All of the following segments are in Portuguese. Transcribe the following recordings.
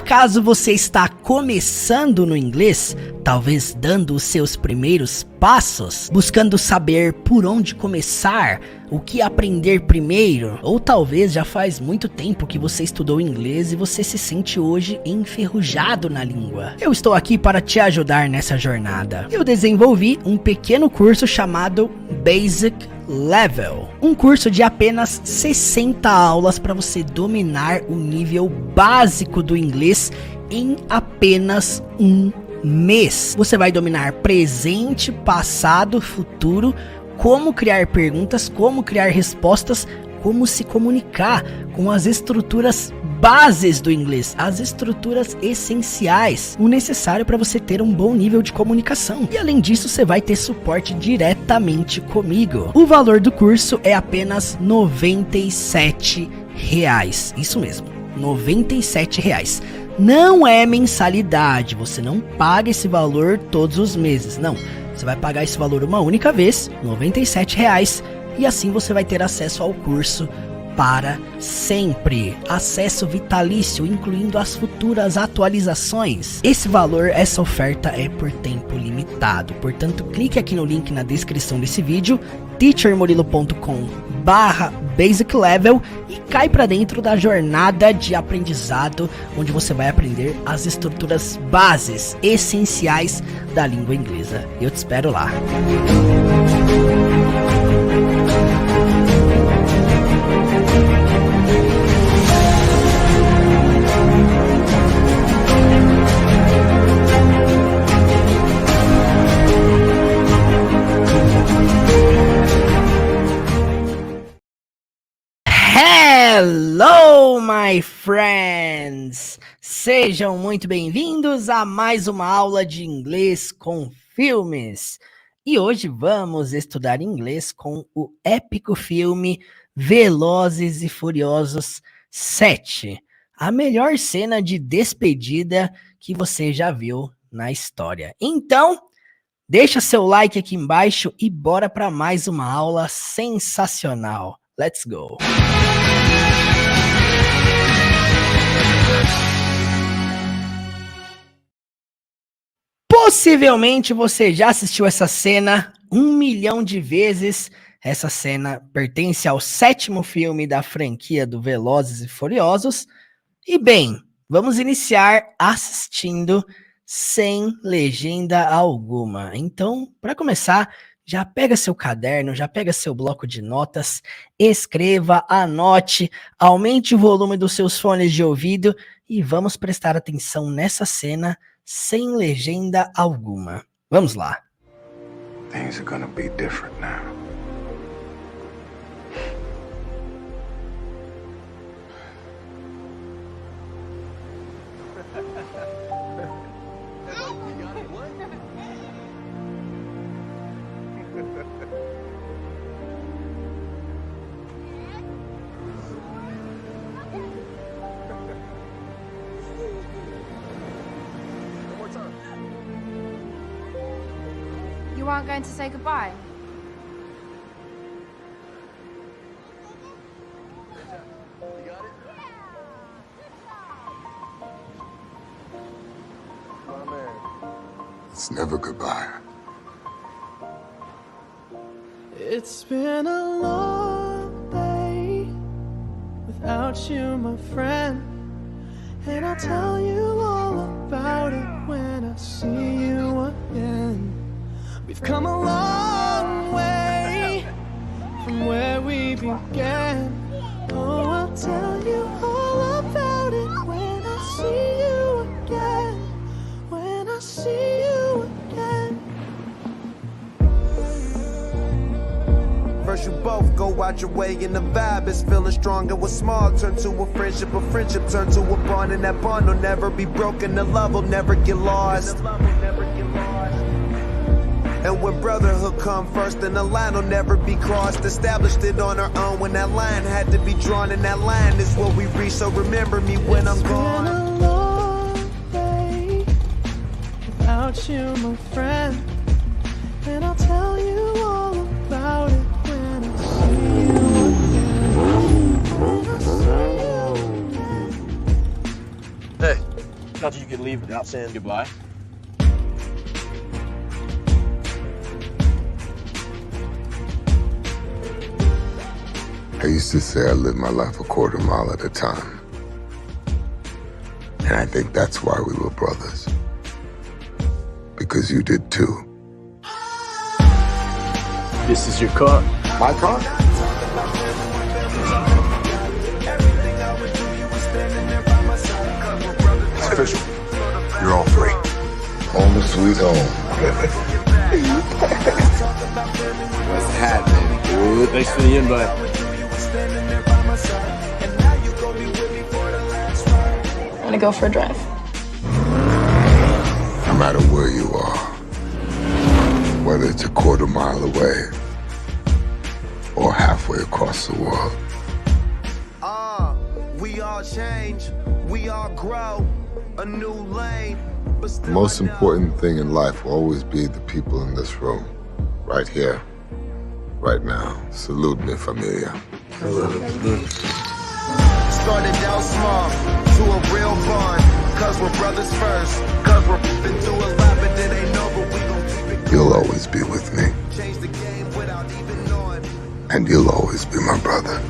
acaso você está começando no inglês? Talvez dando os seus primeiros passos, buscando saber por onde começar, o que aprender primeiro? Ou talvez já faz muito tempo que você estudou inglês e você se sente hoje enferrujado na língua. Eu estou aqui para te ajudar nessa jornada. Eu desenvolvi um pequeno curso chamado Basic Level, um curso de apenas 60 aulas para você dominar o nível básico do inglês em apenas um mês. Você vai dominar presente, passado, futuro, como criar perguntas, como criar respostas, como se comunicar com as estruturas bases do inglês, as estruturas essenciais, o necessário para você ter um bom nível de comunicação. E além disso, você vai ter suporte diretamente comigo. O valor do curso é apenas R$ 97. Isso mesmo, R$ 97. Não é mensalidade, você não paga esse valor todos os meses, não. Você vai pagar esse valor uma única vez, R$ 97, e assim você vai ter acesso ao curso para sempre. Acesso vitalício, incluindo as futuras atualizações. Esse valor, essa oferta é por tempo limitado. Portanto, clique aqui no link na descrição desse vídeo, teachermurilo.com/basiclevel, e cai para dentro da jornada de aprendizado, onde você vai aprender as estruturas bases, essenciais da língua inglesa. Eu te espero lá. Hello, my friends! Sejam muito bem-vindos a mais uma aula de inglês com filmes. E hoje vamos estudar inglês com o épico filme Velozes e Furiosos 7. A melhor cena de despedida que você já viu na história. Então, deixa seu like aqui embaixo e bora para mais uma aula sensacional. Let's go! Possivelmente você já assistiu essa cena 1 milhão de vezes. Essa cena pertence ao 7º filme da franquia do Velozes e Furiosos. E bem, vamos iniciar assistindo sem legenda alguma. Então, para começar, já pega seu caderno, já pega seu bloco de notas, escreva, anote, aumente o volume dos seus fones de ouvido e vamos prestar atenção nessa cena sem legenda alguma. Vamos lá. Things are gonna be different now. You aren't going to say goodbye? It's never goodbye. It's been a long day without you, my friend, and I'll tell you all about it when I see you again. We've come a long way from where we began. Oh, I'll tell you all about it when I see you again. When I see you again. First you both go out your way and the vibe is feeling strong. And what's small turn to a friendship turn to a bond. And that bond will never be broken, the love will never get lost. And when brotherhood come first, then the line will never be crossed. Established it on our own when that line had to be drawn. And that line is what we reach, so remember me when I'm gone. It's been a long day without you, my friend, and I'll tell you all about it when I see you again. When I see you again. Hey, thought you could leave without saying goodbye. I used to say I lived my life a quarter mile at a time. And I think that's why we were brothers. Because you did too. This is your car. My car? It's official. You're all free. Home sweet home. That's the hat, man. Thanks for the invite. Want to go for a drive? No matter where you are, whether it's a quarter mile away or halfway across the world. We all change, we all grow, a new lane. The most important thing in life will always be the people in this room, right here, right now. Salute me, familia. Started out small to a real bond, cause we're brothers first, cause we're been through a lot, but it ain't over, we gon' keep it. You'll always be with me, Change the game without even knowing. and you'll always be my brother.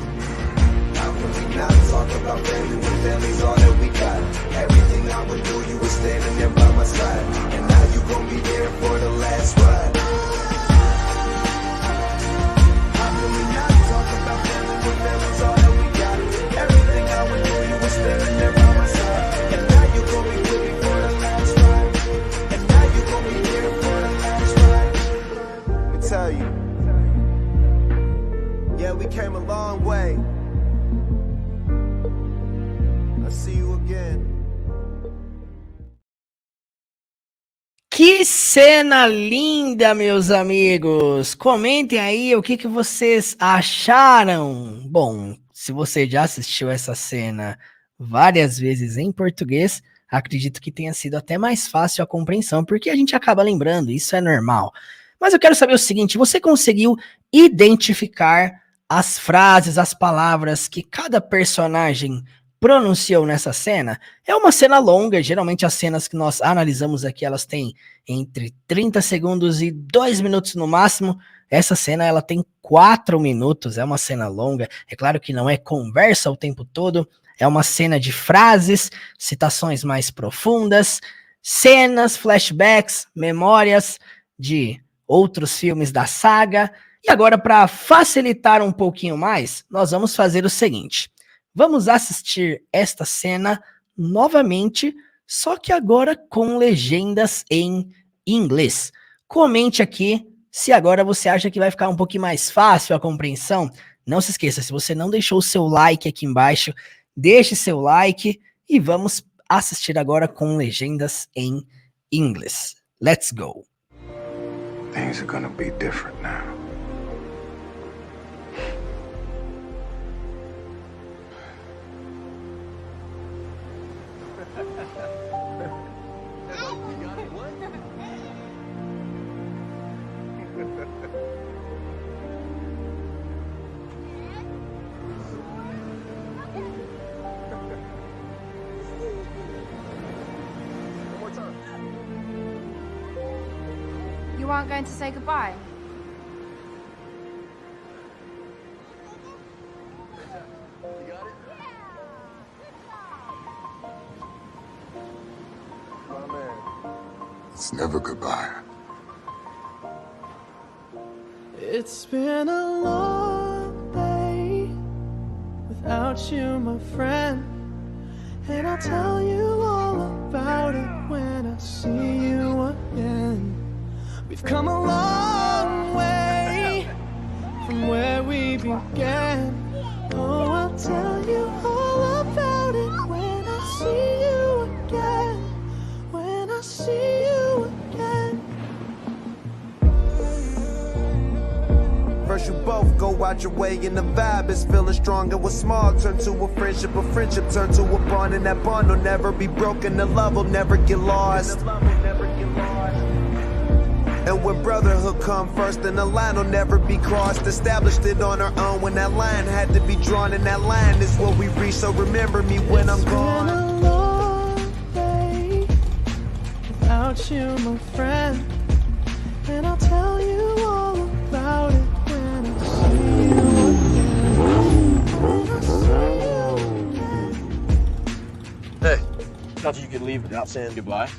How can we not talk about family when family's all that we got? Everything I would do, you were standing there by my side, and now you gon' be there for the last ride. How can we not talk about family when family's all that we got? Everything I would do, you were standing there by my side, and now you gon' be with me for the last ride, and now you gon' be there for the last ride. Let me tell you, yeah, we came a long way. I'll see you again. Que cena linda, meus amigos! Comentem aí o que vocês acharam. Bom, se você já assistiu essa cena várias vezes em português, acredito que tenha sido até mais fácil a compreensão, porque a gente acaba lembrando, isso é normal. Mas eu quero saber o seguinte, você conseguiu identificar as frases, as palavras que cada personagem pronunciou nessa cena? É uma cena longa, geralmente as cenas que nós analisamos aqui, elas têm entre 30 segundos e 2 minutos no máximo. Essa cena, ela tem 4 minutos, é uma cena longa. É claro que não é conversa o tempo todo, é uma cena de frases, citações mais profundas, cenas, flashbacks, memórias de outros filmes da saga. E agora, para facilitar um pouquinho mais, nós vamos fazer o seguinte. Vamos assistir esta cena novamente, só que agora com legendas em inglês. Comente aqui se agora você acha que vai ficar um pouquinho mais fácil a compreensão. Não se esqueça, se você não deixou o seu like aqui embaixo, deixe seu like e vamos assistir agora com legendas em inglês. Let's go! Things are gonna be different now. You aren't going to say goodbye? It's never goodbye. It's been a long day without you, my friend, and I'll tell you all about it when I see you again. We've come a long way from where we began. Oh, I'll tell you all about it when I see you again. When I see you again. First you both go out your way and the vibe is feeling strong. And what's small turn to a friendship turn to a bond. And that bond will never be broken, the love will never get lost. And when brotherhood come first, then the line will never be crossed. Established it on our own when that line had to be drawn. And that line is what we reach, so remember me when I'm gone. It's been a long day without you, my friend. And I'll tell you all about it when I see you again. When I see you again. Hey, thought you could leave without saying goodbye.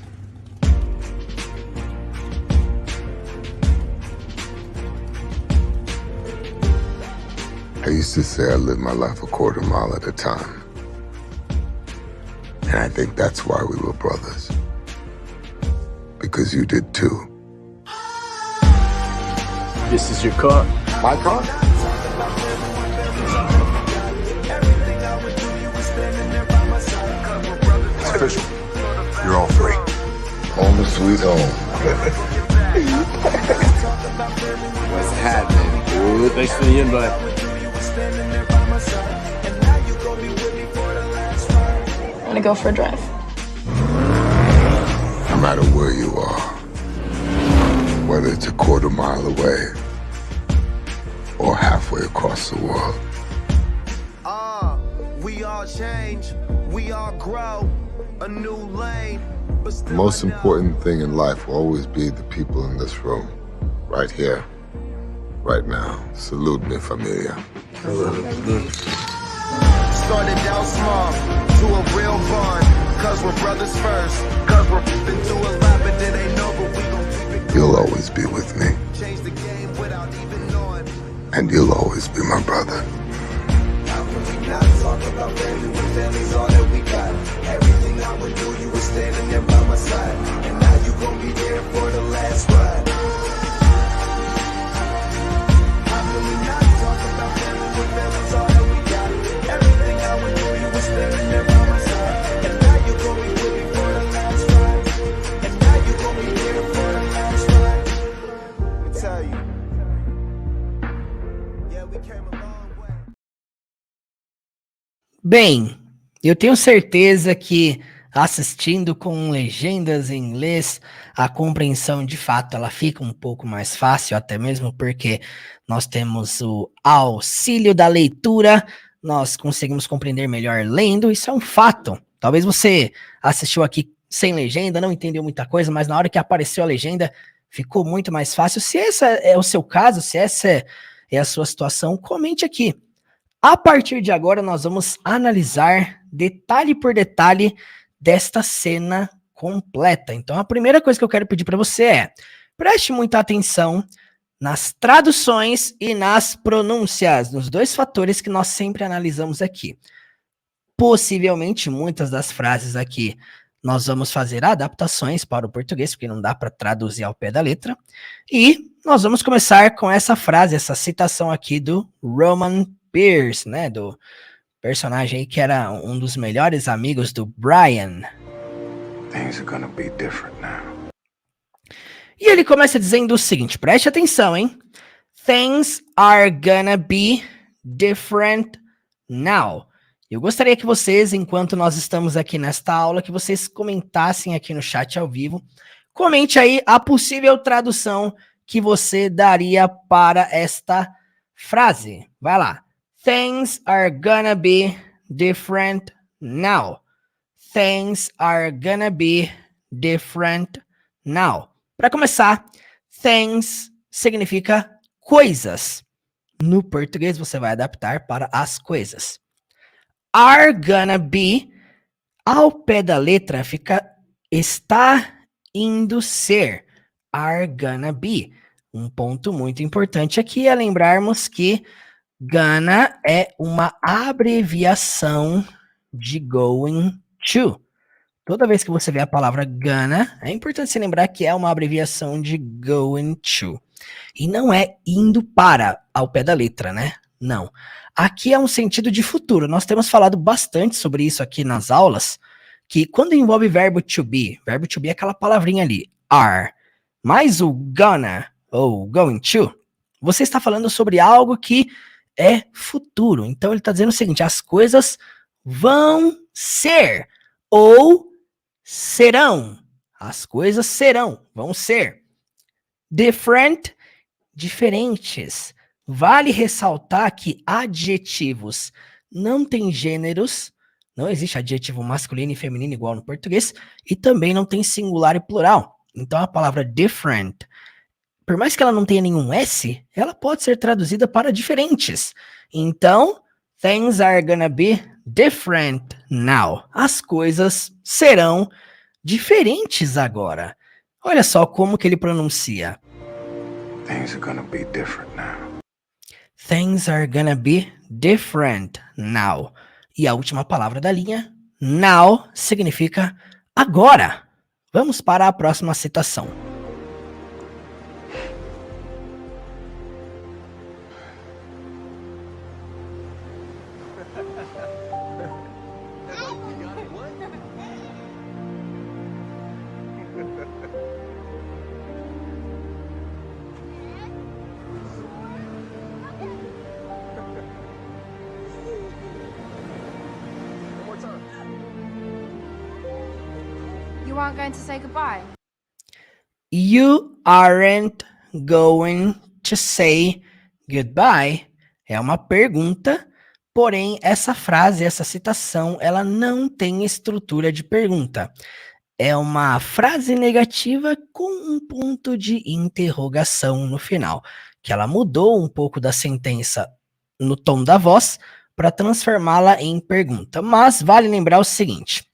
I used to say I lived my life a quarter mile at a time. And I think that's why we were brothers. Because you did too. This is your car. My car? It's official. You're all free. Home sweet home. What's happening, dude? Thanks for the invite. Want to go for a drive? No matter where you are, whether it's a quarter mile away or halfway across the world. We all change, we all grow, a new lane. The most important thing in life will always be the people in this room. Right here, right now. Salute me, familia. Started out small, to a real bond. Cause we're brothers first. Cause we're been through a lot, but it ain't over. We gon' keep it. You'll always be with me, Change the game without even knowing. and you'll always be my brother. How can we not talk about family when family's all that we got? Everything I would do, you were standing there by my side. And now you gon' be there for the last ride. How can we not talk about family when family's all that we got? Everything I would do, you were standing there by my side. And now you gon' be with me for the last ride. And now you gon' be there for the last ride. Let me tell you. Yeah, we came a long way. Bem, eu tenho certeza que assistindo com legendas em inglês, a compreensão de fato ela fica um pouco mais fácil, até mesmo porque nós temos o auxílio da leitura, nós conseguimos compreender melhor lendo, isso é um fato. Talvez você assistiu aqui sem legenda, não entendeu muita coisa, mas na hora que apareceu a legenda, ficou muito mais fácil. Se esse é o seu caso, se essa é a sua situação, comente aqui. A partir de agora, nós vamos analisar detalhe por detalhe desta cena completa. Então, a primeira coisa que eu quero pedir para você é preste muita atenção nas traduções e nas pronúncias, nos dois fatores que nós sempre analisamos aqui. Possivelmente, muitas das frases aqui nós vamos fazer adaptações para o português, porque não dá para traduzir ao pé da letra. E nós vamos começar com essa frase, essa citação aqui do Roman Pierce, né, do personagem aí que era um dos melhores amigos do Brian. Things are gonna be different now. E ele começa dizendo o seguinte, preste atenção, hein? Things are gonna be different now. Eu gostaria que vocês, enquanto nós estamos aqui nesta aula, que vocês comentassem aqui no chat ao vivo. Comente aí a possível tradução que você daria para esta frase. Vai lá. Things are gonna be different now. Things are gonna be different now. Para começar, things significa coisas. No português você vai adaptar para as coisas. Are gonna be, ao pé da letra, fica está indo ser. Are gonna be. Um ponto muito importante aqui é lembrarmos que gonna é uma abreviação de going to. Toda vez que você vê a palavra gonna, é importante se lembrar que é uma abreviação de going to. E não é indo para, ao pé da letra, né? Não. Aqui é um sentido de futuro. Nós temos falado bastante sobre isso aqui nas aulas, que quando envolve verbo to be é aquela palavrinha ali, are, mais o gonna ou going to, você está falando sobre algo que é futuro. Então ele está dizendo o seguinte, as coisas vão ser ou serão. As coisas serão, vão ser. Different, diferentes. Vale ressaltar que adjetivos não têm gêneros, não existe adjetivo masculino e feminino igual no português, e também não tem singular e plural. Então a palavra different, por mais que ela não tenha nenhum S, ela pode ser traduzida para diferentes. Então, things are gonna be different now. As coisas serão diferentes agora. Olha só como que ele pronuncia. Things are gonna be different now. Things are gonna be different now. E a última palavra da linha, now, significa agora. Vamos para a próxima citação. You aren't going to say goodbye? You aren't going to say goodbye é uma pergunta, porém essa frase, essa citação, ela não tem estrutura de pergunta. É uma frase negativa com um ponto de interrogação no final, que ela mudou um pouco da sentença no tom da voz para transformá-la em pergunta. Mas vale lembrar o seguinte,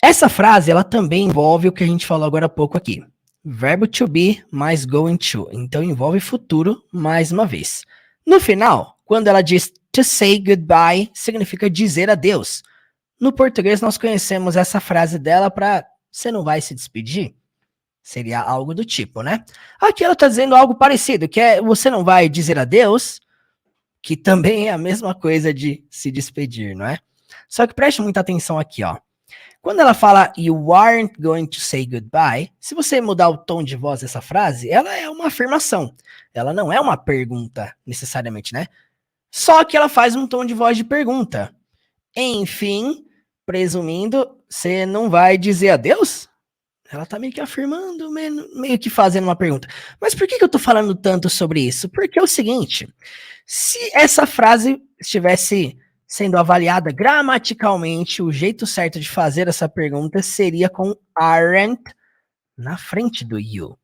essa frase ela também envolve o que a gente falou agora há pouco aqui. Verbo to be mais going to. Então envolve futuro mais uma vez. No final, quando ela diz to say goodbye, significa dizer adeus. No português nós conhecemos essa frase dela para você não vai se despedir? Seria algo do tipo, né? Aqui ela está dizendo algo parecido, que é você não vai dizer adeus, que também é a mesma coisa de se despedir, não é? Só que preste muita atenção aqui, ó. Quando ela fala you aren't going to say goodbye, se você mudar o tom de voz dessa frase, ela é uma afirmação. Ela não é uma pergunta, necessariamente, né? Só que ela faz um tom de voz de pergunta. Enfim, presumindo, você não vai dizer adeus? Ela tá meio que afirmando, meio que fazendo uma pergunta. Mas por que eu tô falando tanto sobre isso? Porque é o seguinte, se essa frase estivesse sendo avaliada gramaticalmente, o jeito certo de fazer essa pergunta seria com aren't na frente do you.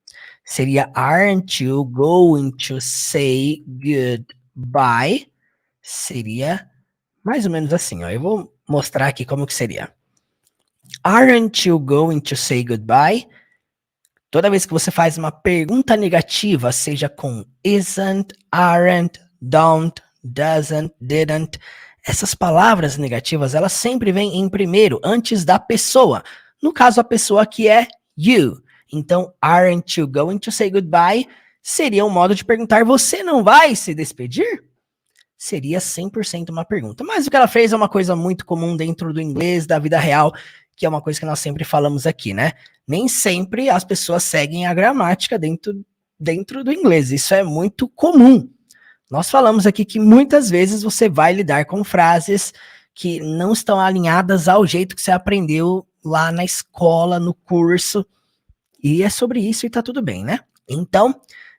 Seria aren't you going to say goodbye? Seria mais ou menos assim, ó. Eu vou mostrar aqui como que seria. Aren't you going to say goodbye? Toda vez que você faz uma pergunta negativa, seja com isn't, aren't, don't, doesn't, didn't, essas palavras negativas, elas sempre vêm em primeiro, antes da pessoa. No caso, a pessoa que é you. Então, aren't you going to say goodbye? Seria um modo de perguntar, você não vai se despedir? Seria 100% uma pergunta. Mas o que ela fez é uma coisa muito comum dentro do inglês, da vida real, que é uma coisa que nós sempre falamos aqui, né? Nem sempre as pessoas seguem a gramática dentro do inglês. Isso é muito comum. Nós falamos aqui que muitas vezes você vai lidar com frases que não estão alinhadas ao jeito que você aprendeu lá na escola, no curso. E é sobre isso e tá tudo bem, né? Então,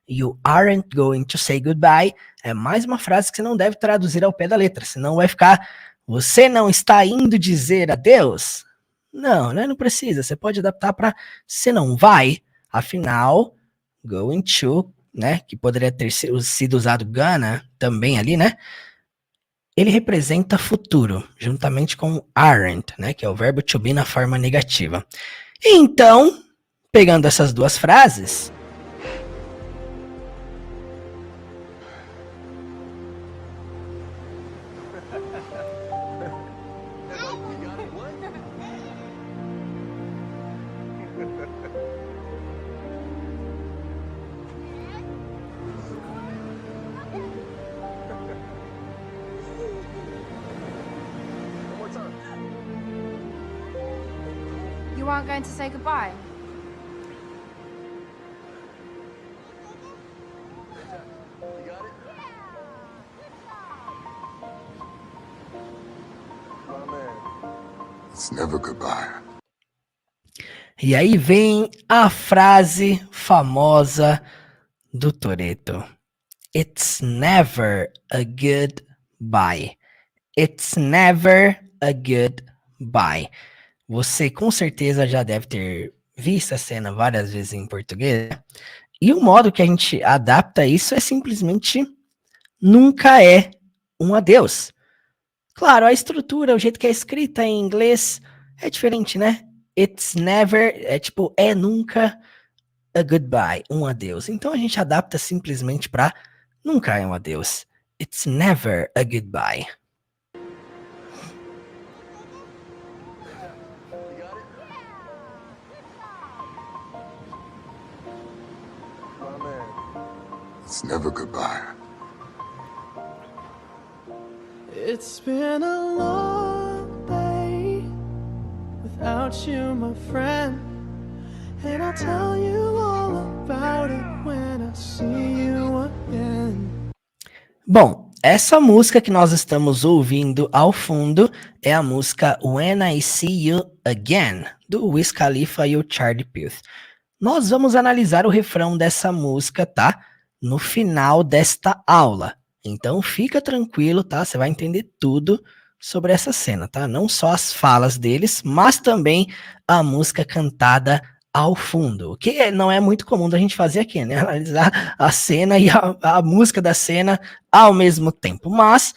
you aren't going to say goodbye é mais uma frase que você não deve traduzir ao pé da letra, senão vai ficar, você não está indo dizer adeus? Não, né? Não precisa, você pode adaptar para você não vai, afinal, going to, né, que poderia ter sido usado gonna também ali, né? Ele representa futuro, juntamente com aren't, né, que é o verbo to be na forma negativa. Então, pegando essas duas frases, You aren't going to say goodbye? It's never goodbye. e aí vem a frase famosa do Toretto. It's never a goodbye. It's never a goodbye. Você com certeza já deve ter vi essa cena várias vezes em português, né? E o modo que a gente adapta isso é simplesmente nunca é um adeus. Claro, a estrutura, o jeito que é escrita em inglês é diferente, né? It's never, é tipo, é nunca a goodbye, um adeus. Então a gente adapta simplesmente para nunca é um adeus. It's never a goodbye. It's never goodbye. It's been a long day without you, my friend. And I'll tell you all about it when I see you again. Bom, essa música que nós estamos ouvindo ao fundo é a música When I See You Again, do Wiz Khalifa e o Charlie Puth. Nós vamos analisar o refrão dessa música, tá? No final desta aula. Então fica tranquilo, tá? Você vai entender tudo sobre essa cena, tá? Não só as falas deles, mas também a música cantada ao fundo. O que não é muito comum da gente fazer aqui, né? Analisar a cena e a música da cena ao mesmo tempo. Mas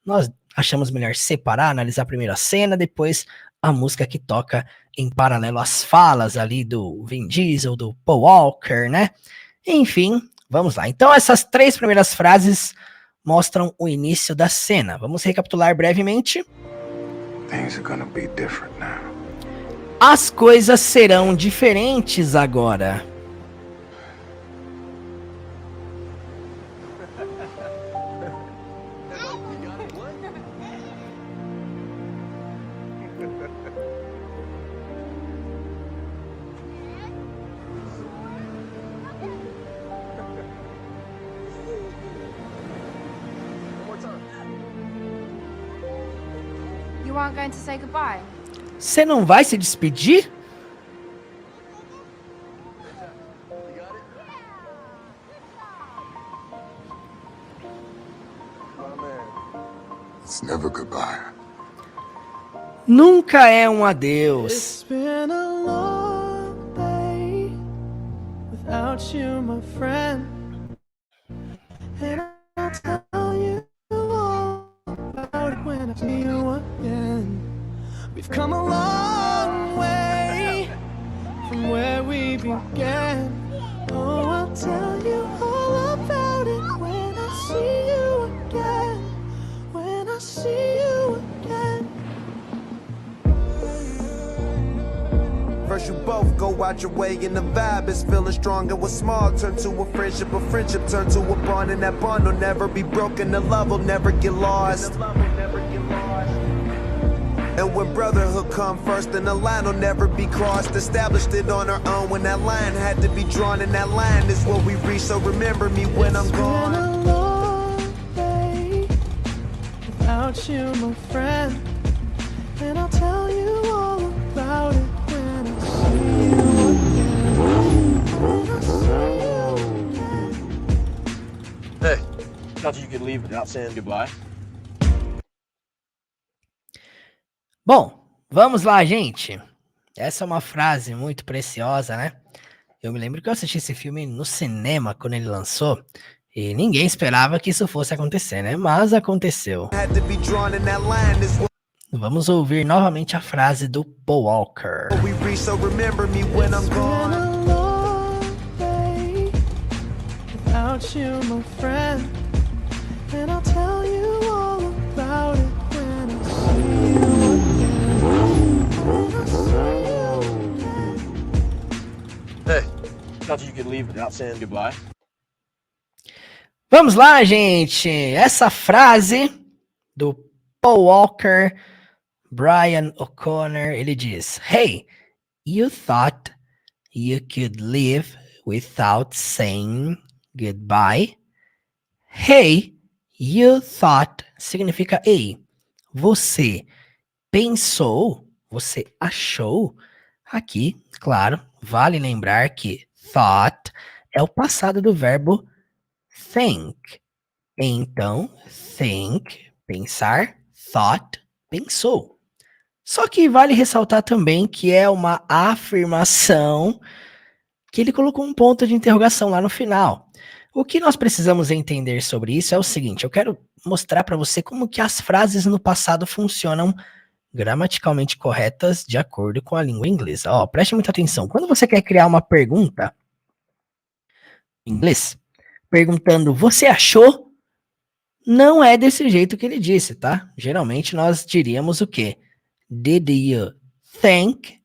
nós achamos melhor separar, analisar primeiro a cena, depois a música que toca em paralelo às falas ali do Vin Diesel, do Paul Walker, né? Enfim, vamos lá. Então essas 3 primeiras frases mostram o início da cena. Vamos recapitular brevemente. Things are gonna be different now. As coisas serão diferentes agora. You aren't going to say goodbye? Você não vai se despedir? It's never goodbye. Nunca é um adeus. It's been a long day without you, my friend. And I'll tell you all about it when I see you again. We've come a long way from where we began. Oh, I'll tell you all about it when I see you again. When I see you again. First you both go out your way and the vibe is feeling stronger. What's small turn to a friendship turn to a bond, and that bond will never be broken. The love will never get lost. And when brotherhood come first, then the line will never be crossed. Established it on our own when that line had to be drawn, and that line is what we reach. So remember me when I'm gone. It's been a long day without you, my friend. And I'll tell you all about it when I see you again. When I see you again. Hey, thought you could leave without saying goodbye. Bom, vamos lá, gente. Essa é uma frase muito preciosa, né? Eu me lembro que eu assisti esse filme no cinema quando ele lançou e ninguém esperava que isso fosse acontecer, né? Mas aconteceu. Had to be drawn, and that line is what Vamos ouvir novamente a frase do Paul Walker. we reach. So remember me when I'm It's been gone. a long day without you, my friend. And I'll tell you all about it when I see you again. When I see you again. Hey, thought you could leave without saying goodbye. Vamos lá, gente. Essa frase do Paul Walker, Brian O'Connor, ele diz: Hey, you thought you could live without saying goodbye? Hey, you thought significa ei. Você pensou, você achou. Aqui, claro, vale lembrar que thought é o passado do verbo think. Então, think, pensar, thought, pensou. Só que vale ressaltar também que é uma afirmação que ele colocou um ponto de interrogação lá no final. O que nós precisamos entender sobre isso é o seguinte, eu quero mostrar para você como que as frases no passado funcionam gramaticalmente corretas de acordo com a língua inglesa. Ó, preste muita atenção. Quando você quer criar uma pergunta em inglês, perguntando, você achou? Não é desse jeito que ele disse, tá? Geralmente nós diríamos o quê? Did you think?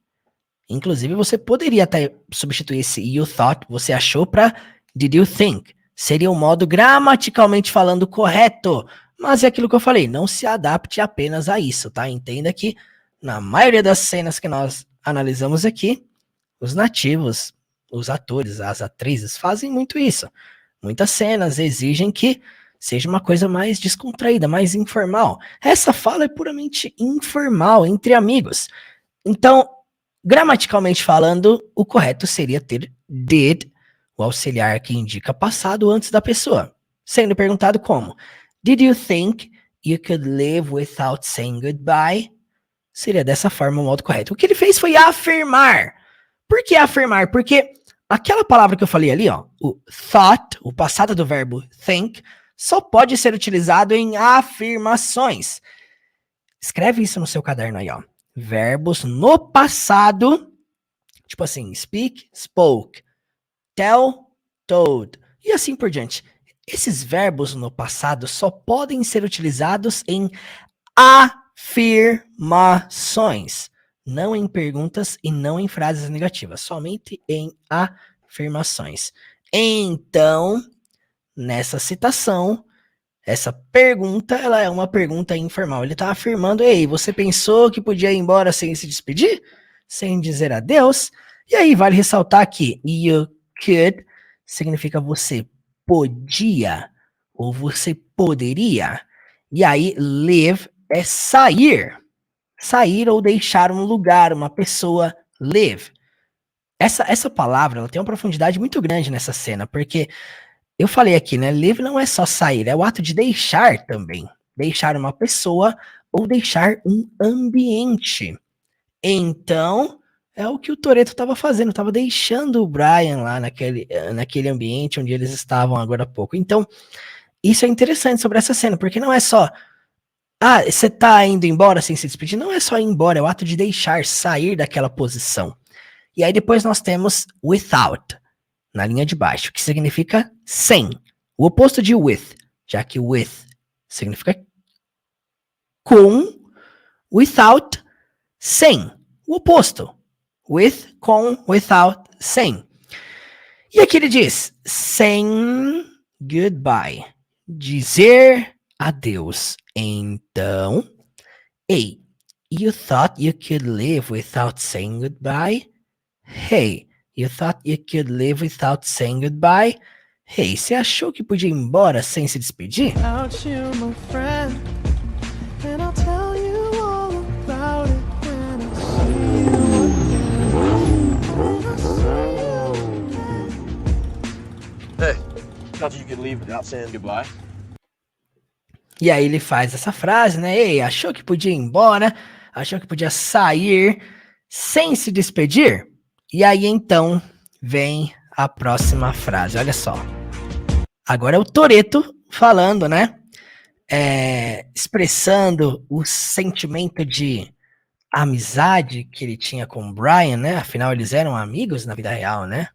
Inclusive, você poderia até substituir esse you thought, você achou, para did you think? Seria o modo gramaticalmente falando correto. Mas é aquilo que eu falei, não se adapte apenas a isso, tá? Entenda que na maioria das cenas que nós analisamos aqui, os nativos, os atores, as atrizes fazem muito isso. Muitas cenas exigem que seja uma coisa mais descontraída, mais informal. Essa fala é puramente informal, entre amigos. Então, gramaticalmente falando, o correto seria ter did, o auxiliar que indica passado antes da pessoa. Sendo perguntado como, did you think you could live without saying goodbye? Seria dessa forma o modo correto. O que ele fez foi afirmar. Por que afirmar? Porque aquela palavra que eu falei ali, ó, o thought, o passado do verbo think, só pode ser utilizado em afirmações. Escreve isso no seu caderno aí, ó. Verbos no passado, tipo assim, speak, spoke, tell, told, e assim por diante. Esses verbos no passado só podem ser utilizados em afirmações, não em perguntas e não em frases negativas, somente em afirmações. Então, nessa citação, essa pergunta, ela é uma pergunta informal. Ele está afirmando, ei, você pensou que podia ir embora sem se despedir? Sem dizer adeus? E aí, vale ressaltar que you could significa você podia ou você poderia. E aí, live é sair. Sair ou deixar um lugar, uma pessoa, live. Essa palavra, ela tem uma profundidade muito grande nessa cena, porque eu falei aqui, né? Live não é só sair, é o ato de deixar também. Deixar uma pessoa ou deixar um ambiente. Então, é o que o Toretto estava fazendo, estava deixando o Brian lá naquele ambiente onde eles estavam agora há pouco. Então, isso é interessante sobre essa cena, porque não é só, você tá indo embora sem se despedir, não é só ir embora, é o ato de deixar, sair daquela posição. E aí depois nós temos without, na linha de baixo, que significa sem. O oposto de with, já que with significa com, without, sem. O oposto. With, com, without, sem. E aqui ele diz, saying goodbye. Dizer adeus. Então, hey, you thought you could live without saying goodbye? Hey, you thought you could live without saying goodbye? Hey, você achou que podia ir embora sem se despedir? Without you, my friend, and I'll tell you all about it when I see you again. Hey, thought you could leave without saying goodbye. E aí ele faz essa frase, né? Ei, achou que podia ir embora? Achou que podia sair sem se despedir? E aí então vem a próxima frase, olha só. Agora é o Toretto falando, né? Expressando o sentimento de amizade que ele tinha com o Brian, né? Afinal, eles eram amigos na vida real, né?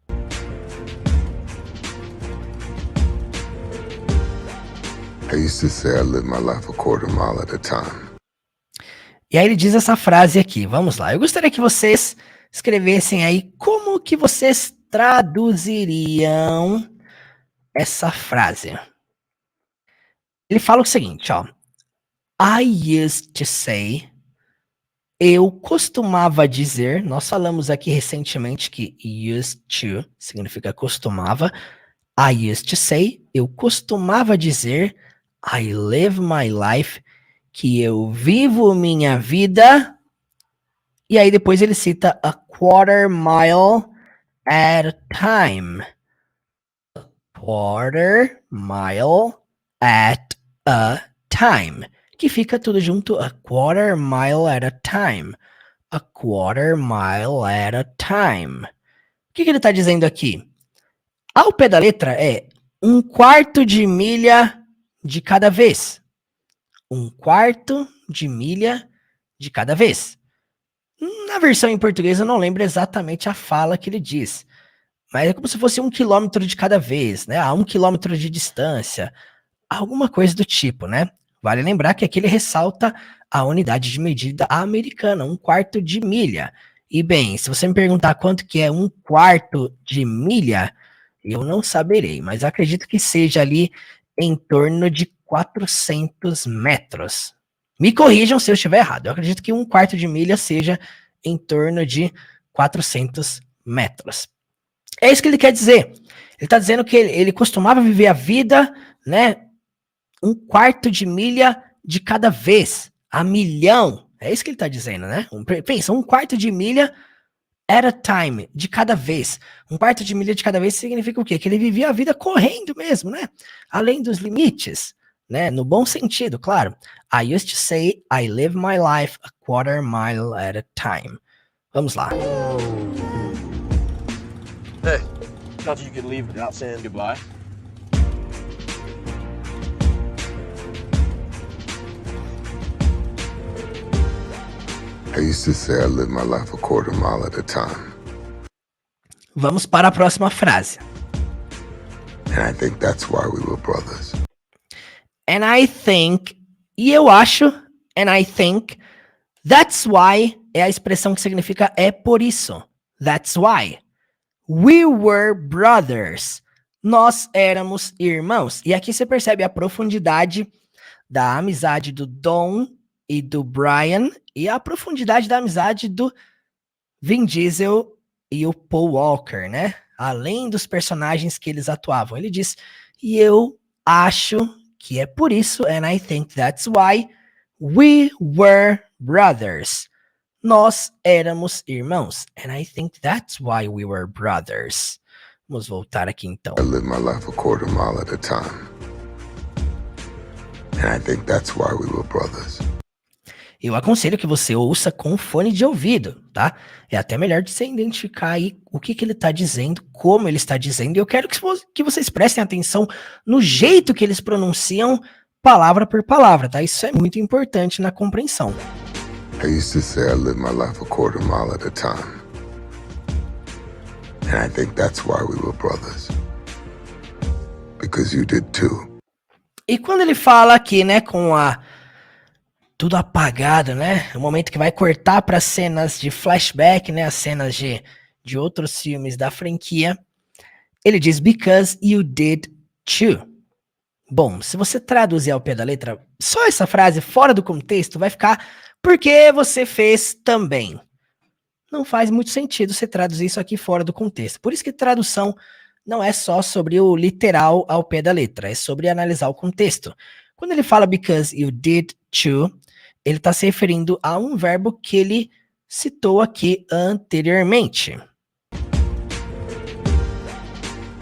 I used to say I lived my life a quarter mile at a time. E aí ele diz essa frase aqui, vamos lá. Eu gostaria que vocês escrevessem aí como que vocês traduziriam essa frase. Ele fala o seguinte, ó. I used to say, eu costumava dizer, nós falamos aqui recentemente que used to significa costumava. I used to say, eu costumava dizer, I live my life, que eu vivo minha vida. E aí depois ele cita a quarter mile at a time. A quarter mile at a time. que fica tudo junto, a quarter mile at a time. A quarter mile at a time. O que ele está dizendo aqui? Ao pé da letra é 1/4 de milha de cada vez. 1/4 de milha de cada vez. Na versão em português eu não lembro exatamente a fala que ele diz. Mas é como se fosse 1 quilômetro de cada vez, né? A 1 quilômetro de distância. Alguma coisa do tipo, né? Vale lembrar que aqui ele ressalta a unidade de medida americana, 1/4 de milha. E bem, se você me perguntar quanto que é 1/4 de milha, eu não saberei, mas acredito que seja ali em torno de 400 metros. Me corrijam se eu estiver errado. Eu acredito que 1/4 de milha seja em torno de 400 metros. É isso que ele quer dizer. Ele está dizendo que ele costumava viver a vida, né? 1/4 de milha de cada vez. A milhão. É isso que ele está dizendo, né? Pensa, 1/4 de milha at a time, de cada vez. 1/4 de milha de cada vez significa o quê? Que ele vivia a vida correndo mesmo, né? Além dos limites, né? No bom sentido, claro. I used to say I live my life a quarter mile at a time. Vamos lá. Hey, thought you could leave without saying goodbye. I used to say I live my life a quarter mile at a time. Vamos para a próxima frase. And I think that's why we were brothers. And I think, e eu acho, and I think, that's why é a expressão que significa é por isso. That's why. We were brothers. Nós éramos irmãos. E aqui você percebe a profundidade da amizade do Dom e do Brian e a profundidade da amizade do Vin Diesel e o Paul Walker, né? Além dos personagens que eles atuavam. Ele diz, e eu acho que é por isso, and I think that's why we were brothers. Nós éramos irmãos. And I think that's why we were brothers. Vamos voltar aqui então. I live my life a quarter mile at a time. And I think that's why we were brothers. Eu aconselho que você ouça com fone de ouvido, tá? É até melhor de você identificar aí o que ele está dizendo, como ele está dizendo. E eu quero que vocês prestem atenção no jeito que eles pronunciam palavra por palavra, tá? Isso é muito importante na compreensão. I used to say I live my life a quarter mile at a time. And I think that's why we were brothers. Because you did too. E quando ele fala aqui, né, com tudo apagado, né? O momento que vai cortar para cenas de flashback, né? As cenas de outros filmes da franquia. Ele diz, because you did too. Bom, se você traduzir ao pé da letra, só essa frase fora do contexto vai ficar, porque você fez também. Não faz muito sentido você traduzir isso aqui fora do contexto. Por isso que tradução não é só sobre o literal ao pé da letra, é sobre analisar o contexto. Quando ele fala because you did too, ele está se referindo a um verbo que ele citou aqui anteriormente.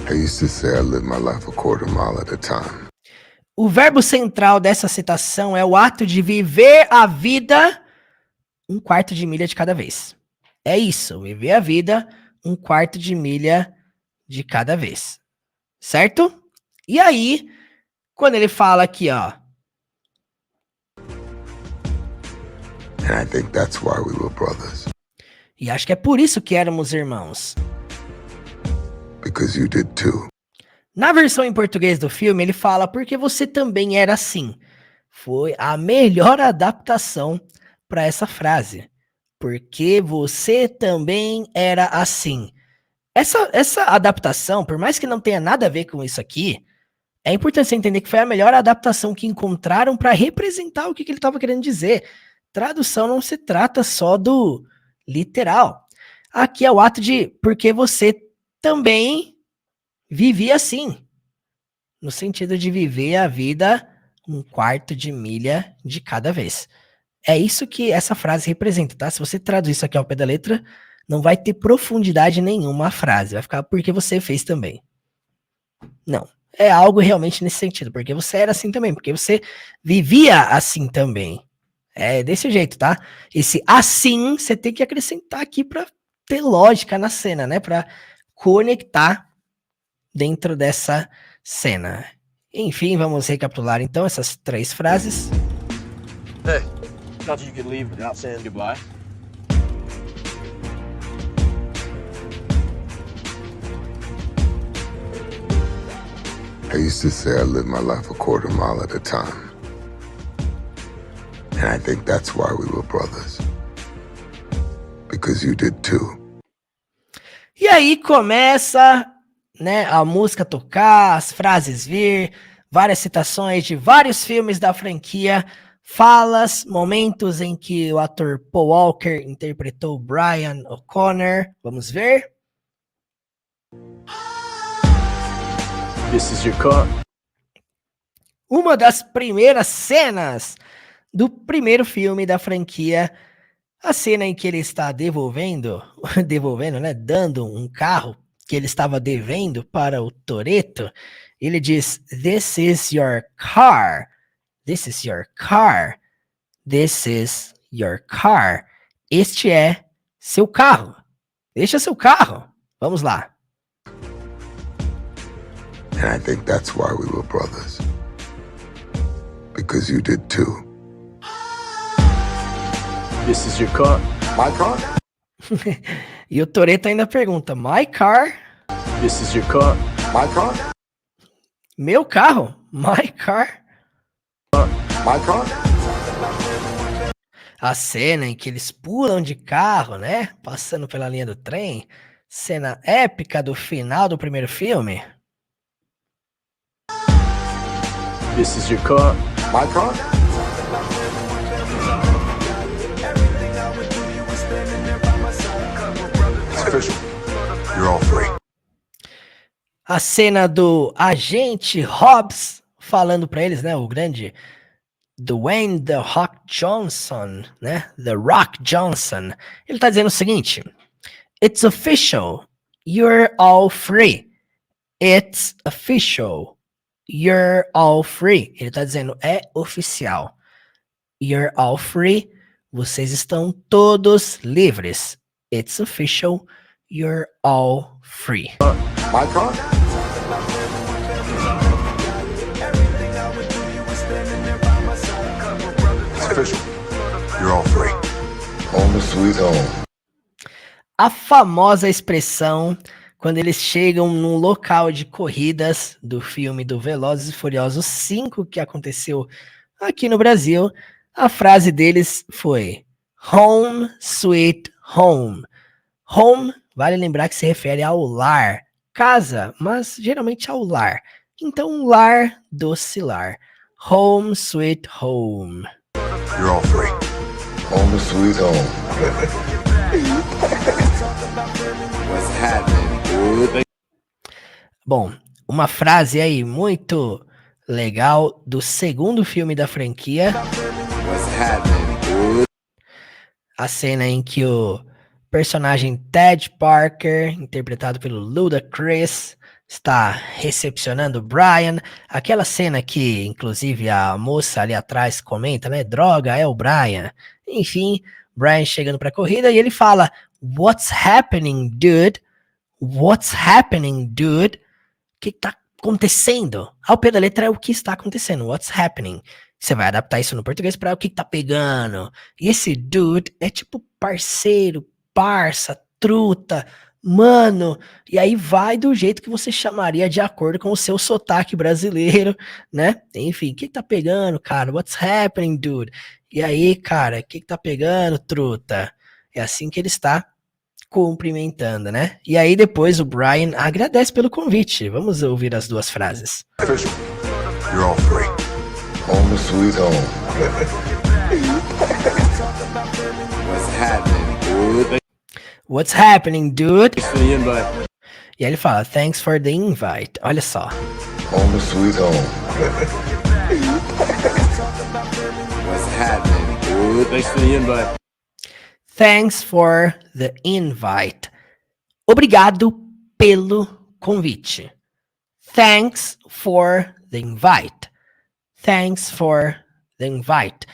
I used to say I live my life a quarter mile at a time. O verbo central dessa citação é o ato de viver a vida 1/4 de milha de cada vez. É isso, viver a vida 1/4 de milha de cada vez. Certo? E aí, quando ele fala aqui, ó, And I think that's why we were brothers. e acho que é por isso que éramos irmãos. Because you did too. Na versão em português do filme, ele fala porque você também era assim. Foi a melhor adaptação para essa frase. Porque você também era assim. Essa adaptação, por mais que não tenha nada a ver com isso aqui, é importante você entender que foi a melhor adaptação que encontraram para representar o que ele estava querendo dizer. Tradução não se trata só do literal. Aqui é o ato de porque você também vivia assim. No sentido de viver a vida 1/4 de milha de cada vez. É isso que essa frase representa, tá? Se você traduzir isso aqui ao pé da letra, não vai ter profundidade nenhuma a frase. Vai ficar porque você fez também. Não. é algo realmente nesse sentido, porque você era assim também, porque você vivia assim também. É desse jeito, tá? Esse assim você tem que acrescentar aqui pra ter lógica na cena, né? Pra conectar dentro dessa cena. Enfim, vamos recapitular então essas 3 frases. Hey, thought you could leave without saying goodbye. I used to say I lived my life a quarter mile at a time. And I think that's why we were brothers. Because you did too. E aí começa, né, a música tocar, as frases vir, várias citações de vários filmes da franquia, falas, momentos em que o ator Paul Walker interpretou Brian O'Connor. Vamos ver? This is your car. Uma das primeiras cenas do primeiro filme da franquia, a cena em que ele está devolvendo, né, dando um carro que ele estava devendo para o Toretto. Ele diz: "This is your car. This is your car. This is your car." Este é seu carro. Este é seu carro. Vamos lá. And I think that's why we were brothers. Because you did too. This is your car. My car? E o Toretto ainda pergunta: "My car?" This is your car. My car? Meu carro? My car? My car? A cena em que eles pulam de carro, né? Passando pela linha do trem. Cena épica do final do primeiro filme. This is your car. My car? It's official. You're all free. A cena do agente Hobbs falando pra eles, né? O grande Dwayne The Rock Johnson, né? The Rock Johnson. Ele tá dizendo o seguinte: "It's official. You're all free. It's official. You're all free." Ele tá dizendo, é oficial. You're all free. Vocês estão todos livres. It's official. You're all free. My car? It's official. You're all free. Home sweet home. A famosa expressão quando eles chegam num local de corridas do filme do Velozes e Furiosos 5, que aconteceu aqui no Brasil, a frase deles foi Home Sweet Home. Home, vale lembrar que se refere ao lar, casa, mas geralmente ao lar. Então, lar, doce lar. Home Sweet Home. You're all free. Home sweet home. What's happening, dude? Bom, uma frase aí muito legal do segundo filme da franquia. What's happening, dude? A cena em que o personagem Ted Parker, interpretado pelo Ludacris, está recepcionando o Brian. Aquela cena que, inclusive, a moça ali atrás comenta, né? Droga, é o Brian. Enfim, Brian chegando para a corrida e ele fala: "What's happening, dude? What's happening, dude?" O que tá acontecendo? Ao pé da letra é o que está acontecendo. What's happening? Você vai adaptar isso no português para o que tá pegando. E esse dude é tipo parceiro, parça, truta, mano. E aí vai do jeito que você chamaria de acordo com o seu sotaque brasileiro, né? Enfim, o que tá pegando, cara? What's happening, dude? E aí, cara, o que tá pegando, truta? É assim que ele está cumprimentando, né? E aí depois o Brian agradece pelo convite. Vamos ouvir as duas frases. Official. You're all free. Home sweet home. What's happening, dude? What's happening, dude? Thanks for the invite. E aí ele fala, thanks for the invite. Olha só. Home sweet home. What's happening, dude? Thanks for the invite. Thanks for the invite. Obrigado pelo convite. Thanks for the invite. Thanks for the invite.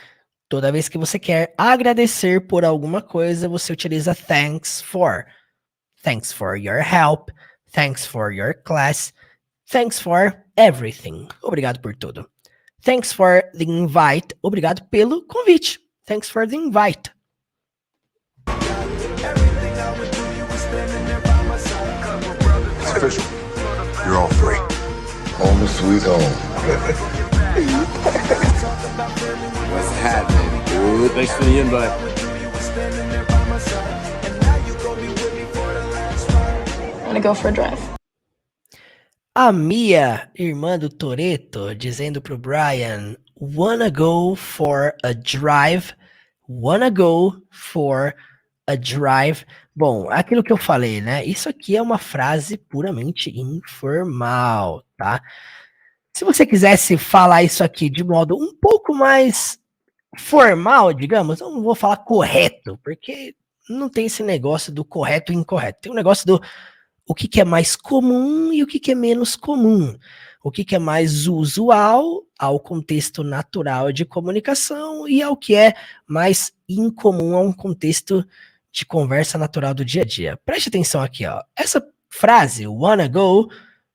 Toda vez que você quer agradecer por alguma coisa, você utiliza thanks for. Thanks for your help. Thanks for your class. Thanks for everything. Obrigado por tudo. Thanks for the invite. Obrigado pelo convite. Thanks for the invite. It's official. You're all free. Home sweet home. What's happening, dude? Thanks for the invite. Want to go for a drive? A Mia, irmã do Toretto, dizendo pro Brian, wanna go for a drive? Wanna go for a drive? Bom, aquilo que eu falei, né? Isso aqui é uma frase puramente informal, tá? Se você quisesse falar isso aqui de modo um pouco mais formal, digamos, eu não vou falar correto, porque não tem esse negócio do correto e incorreto. Tem um negócio do o que é mais comum e o que é menos comum. O que é mais usual ao contexto natural de comunicação e ao que é mais incomum a um contexto de conversa natural do dia a dia. Preste atenção aqui, ó. Essa frase, wanna go,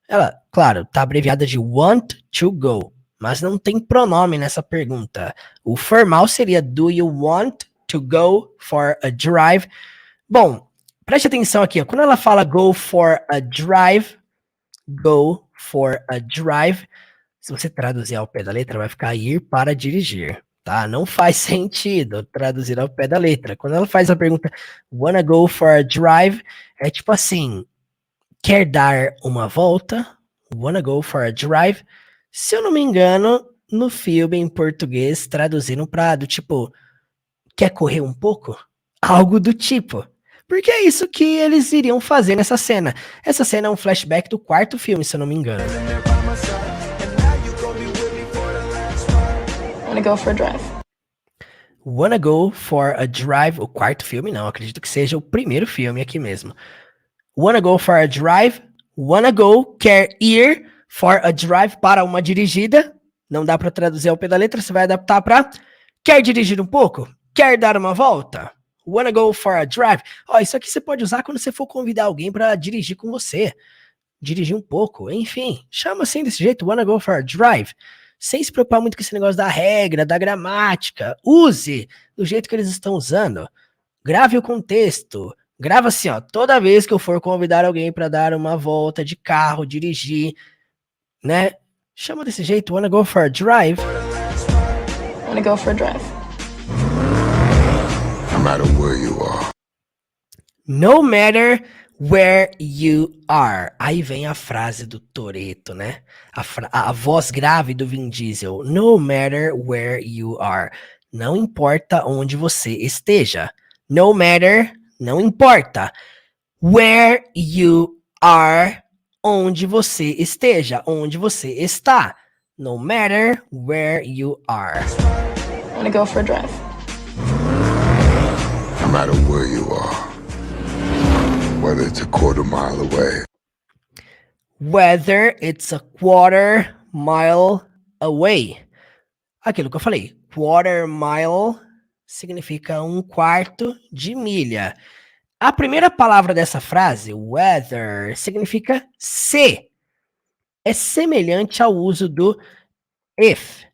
ela, claro, tá abreviada de want to go, mas não tem pronome nessa pergunta. O formal seria do you want to go for a drive? Bom, preste atenção aqui, ó. Quando ela fala go for a drive, se você traduzir ao pé da letra, vai ficar ir para dirigir, tá? Não faz sentido traduzir ao pé da letra. Quando ela faz a pergunta, wanna go for a drive, é tipo assim, quer dar uma volta? Wanna go for a drive? Se eu não me engano, no filme em português traduziram para do tipo, quer correr um pouco? Algo do tipo. Porque é isso que eles iriam fazer nessa cena. Essa cena é um flashback do quarto filme, se eu não me engano. Want to go for a drive? Wanna go for a drive? O quarto filme não, acredito que seja o primeiro filme aqui mesmo. Wanna go for a drive? Wanna go, quer ir for a drive, para uma dirigida. Não dá para traduzir ao pé da letra, você vai adaptar para quer dirigir um pouco? Quer dar uma volta? Wanna go for a drive? Ó, isso aqui você pode usar quando você for convidar alguém para dirigir com você. Dirigir um pouco, enfim. Chama assim desse jeito, wanna go for a drive. Sem se preocupar muito com esse negócio da regra, da gramática. Use do jeito que eles estão usando. Grave o contexto. Grava assim, ó. Toda vez que eu for convidar alguém para dar uma volta de carro, dirigir, né? Chama desse jeito, wanna go for a drive? Want to go for a drive? No matter where you are. No matter where you are. Aí vem a frase do Toretto, né? A voz grave do Vin Diesel. No matter where you are. Não importa onde você esteja. No matter, não importa. Where you are, onde você esteja, onde você está. No matter where you are. Want to go for a drive? No matter where you are. Whether it's a quarter mile away. Whether it's a quarter mile away. Aquilo que eu falei. Quarter mile significa um quarto de milha. A primeira palavra dessa frase, whether, significa se. É semelhante ao uso do if.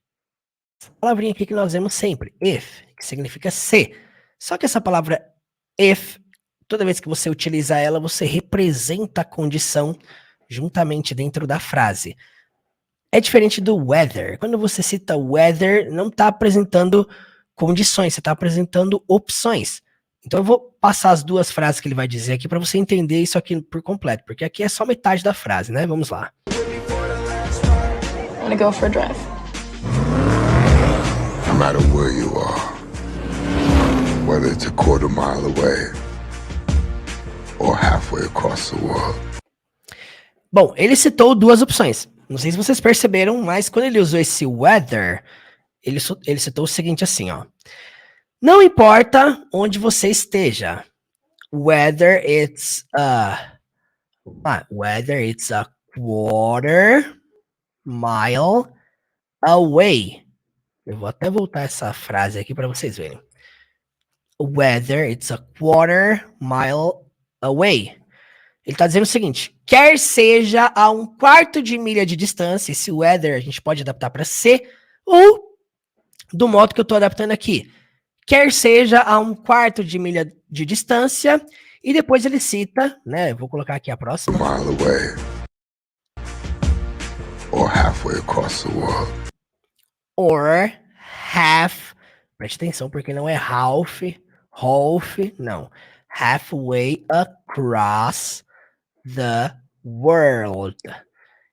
Essa palavrinha aqui que nós vemos sempre, if, que significa se. Só que essa palavra if, toda vez que você utiliza ela, você representa a condição juntamente dentro da frase. É diferente do weather. Quando você cita weather, não está apresentando condições, você está apresentando opções. Então eu vou passar as duas frases que ele vai dizer aqui para você entender isso aqui por completo, porque aqui é só metade da frase, né? Vamos lá. Want to go for a drive? No matter where you are. Whether it's a quarter mile away or halfway across the world. Bom, ele citou duas opções. Não sei se vocês perceberam, mas quando ele usou esse weather, ele citou o seguinte assim, ó. Não importa onde você esteja. Whether it's a quarter mile away. Eu vou até voltar essa frase aqui para vocês verem. Whether it's a quarter mile away. Ele tá dizendo o seguinte, quer seja a 1/4 de milha de distância, esse whether a gente pode adaptar para ser, ou do modo que eu tô adaptando aqui, quer seja a 1/4 de milha de distância, e depois ele cita, né, eu vou colocar aqui a próxima. A mile away. Or halfway across the world. Or half, preste atenção porque não é half, não, halfway across the world.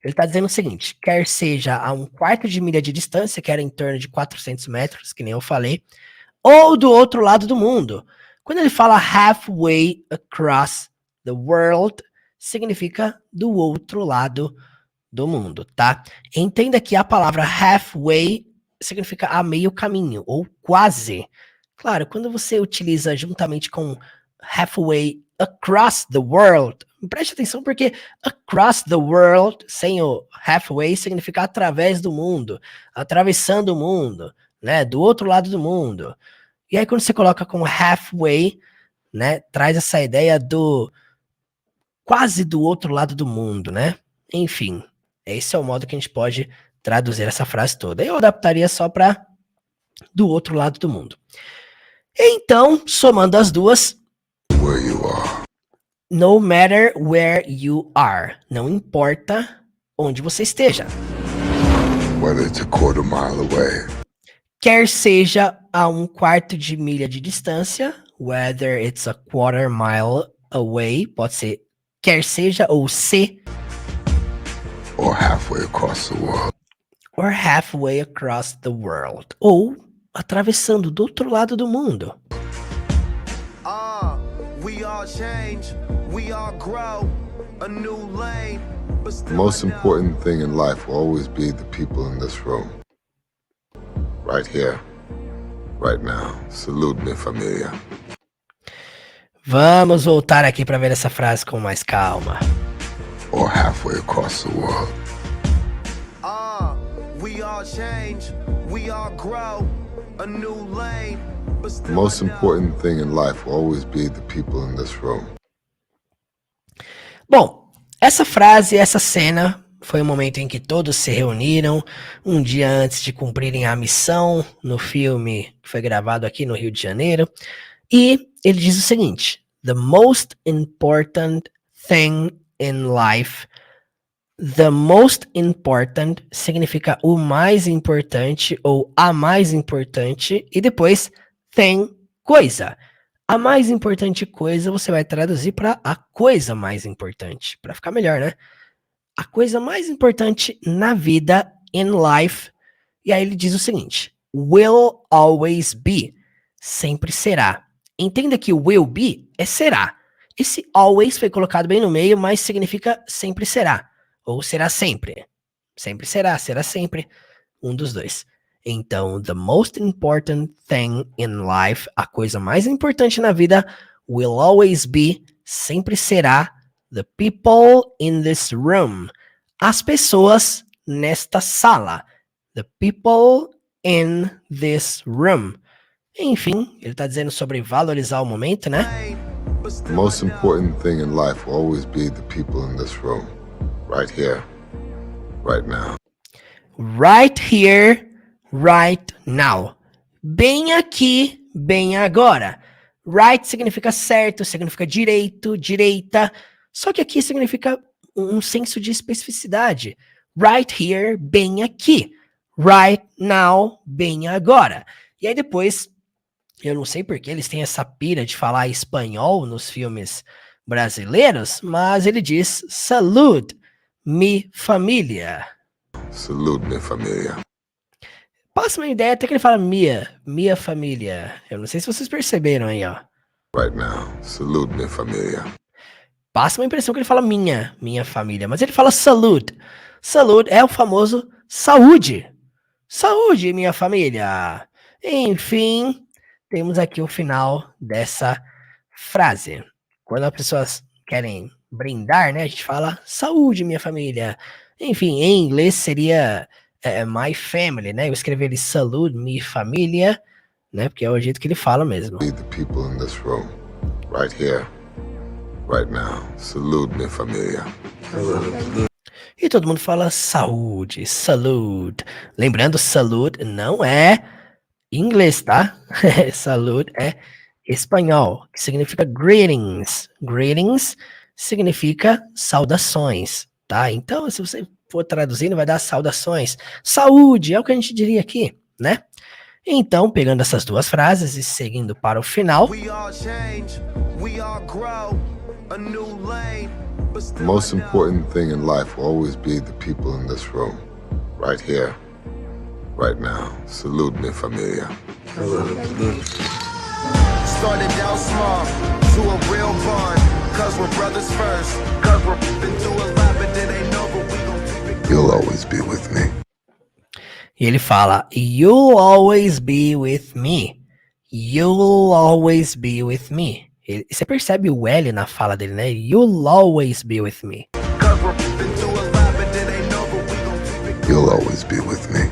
Ele está dizendo o seguinte, quer seja a 1/4 de milha de distância, que era em torno de 400 metros, que nem eu falei, ou do outro lado do mundo. Quando ele fala halfway across the world, significa do outro lado do mundo, tá? Entenda que a palavra halfway significa a meio caminho, ou quase. Claro, quando você utiliza juntamente com halfway across the world, preste atenção porque across the world, sem o halfway, significa através do mundo, atravessando o mundo, né? Do outro lado do mundo. E aí quando você coloca como halfway, né? Traz essa ideia do quase do outro lado do mundo, né? Enfim, esse é o modo que a gente pode traduzir essa frase toda. Eu adaptaria só para do outro lado do mundo. Então, somando as duas, Where you are. no matter where you are, não importa onde você esteja. Whether it's a quarter mile away. Quer seja a 1/4 de milha de distância, whether it's a quarter mile away, pode ser quer seja ou se, Or halfway across the world. or halfway across the world, ou atravessando do outro lado do mundo. We all change, we all grow, a new lane. But The still most I know important thing in life will always be the people in this room. Right here. Right now. Salute me, familia. Vamos voltar aqui para ver essa frase com mais calma. Or halfway across the world. we all change, we all grow, a new lane. But The still most I know important thing in life will always be the people in this room. Bom, essa frase, essa cena foi o momento em que todos se reuniram um dia antes de cumprirem a missão no filme que foi gravado aqui no Rio de Janeiro. E ele diz o seguinte: The most important thing in life. The most important significa o mais importante ou a mais importante. E depois thing, coisa. A mais importante coisa você vai traduzir para a coisa mais importante, para ficar melhor, né? A coisa mais importante na vida, in life. E aí ele diz o seguinte: will always be, sempre será. Entenda que will be é será. Esse always foi colocado bem no meio, mas significa sempre será. Ou será sempre. Sempre será, será sempre. Um dos dois. Então, the most important thing in life, a coisa mais importante na vida, will always be, sempre será, the people in this room. As pessoas nesta sala. The people in this room. Enfim, ele está dizendo sobre valorizar o momento, né? The most important thing in life will always be the people in this room. Right here. Right now. Right here, right now. Bem aqui, bem agora. Right significa certo, significa direito, direita. Só que aqui significa um senso de especificidade. Right here, bem aqui. Right now, bem agora. E aí depois, eu não sei porque eles têm essa pira de falar espanhol nos filmes brasileiros, mas ele diz salud, mi família. Salute me, familia. Passa uma ideia até que ele fala minha família. Eu não sei se vocês perceberam aí, ó. Right now. Salute me, familia. Passa uma impressão que ele fala minha família, mas ele fala salud. Salud é o famoso saúde. Saúde, minha família. Enfim, temos aqui o final dessa frase. Quando as pessoas querem brindar, né? A gente fala saúde, minha família. Enfim, em inglês seria my family, né? Eu escrevi ali salute, minha família, né? Porque é o jeito que ele fala mesmo. Be the people in this room, right here, right now. Salute me, família. E todo mundo fala saúde, salute. Lembrando, salute não é inglês, tá? Salute é espanhol, que significa greetings. Greetings significa saudações, tá? Então, se você for traduzindo, vai dar saudações. Saúde é o que a gente diria aqui, né? Então, pegando essas duas frases e seguindo para o final. We all change, we all grow, a new lane, but The still most I know. important thing in life will always be the people in this room, right here, right now. Salute me, família. Started out small, to a real bond, cause we're brothers first, cause we're been through a lot, but it ain't over, we gon' keep it. You'll always be with me. E ele fala, you'll always be with me. You'll always be with me. Você percebe o L na fala dele, né? You'll always be with me. Cause we're been through a lot, but it ain't over, we gon' keep it. You'll always be with me.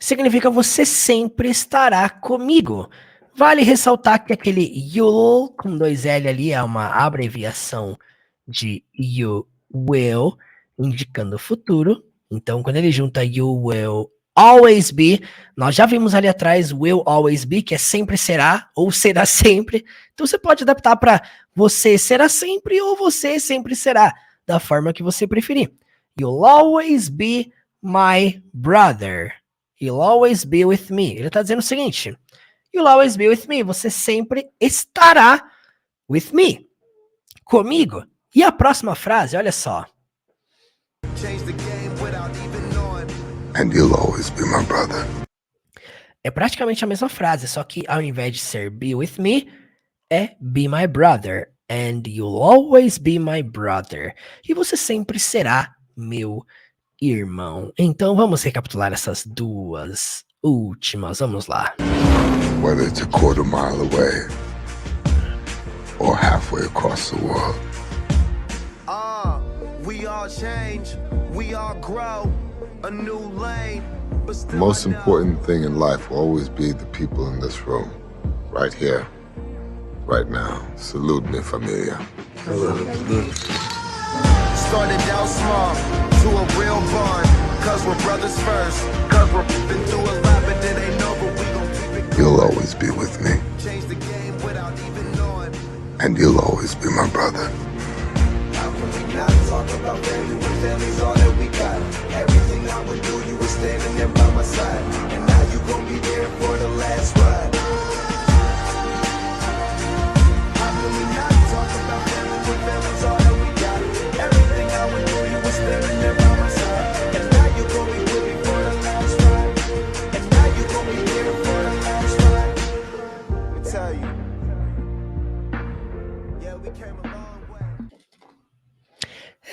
Significa você sempre estará comigo. Vale ressaltar que aquele you'll com 2L ali é uma abreviação de you will, indicando o futuro. Então, quando ele junta you will always be, nós já vimos ali atrás will always be, que é sempre será ou será sempre. Então, você pode adaptar para você será sempre ou você sempre será, da forma que você preferir. You'll always be my brother. You'll always be with me. Ele está dizendo o seguinte: You'll always be with me. Você sempre estará with me. Comigo. E a próxima frase, olha só. Change the game without even knowing. And you'll always be my brother. É praticamente a mesma frase, só que ao invés de ser be with me, é be my brother. And you'll always be my brother. E você sempre será meu irmão. Então vamos recapitular essas duas últimas. Vamos lá. Whether it's a quarter mile away or halfway across the world. We all change, we all grow, a new lane, but The still most I know. important thing in life will always be the people in this room, right here, right now. Salute me, família. Started out small, to a real bond, cause we're brothers first, cause we're been through a lot, but it ain't over, we gon' keep it. You'll always be with me. Change the game without even knowing. And you'll always be my brother. How can we not talk about family when family's all that we got? Everything I would do, you were standing there by my side, and now you gon' be there for the last ride. How can we not talk about family when family's all that we got? Everything I would do, you were standing there by my side, and now you gon' be with me for the last ride, and now you gon' be there for the last ride. Let me tell you, yeah, we came a long way.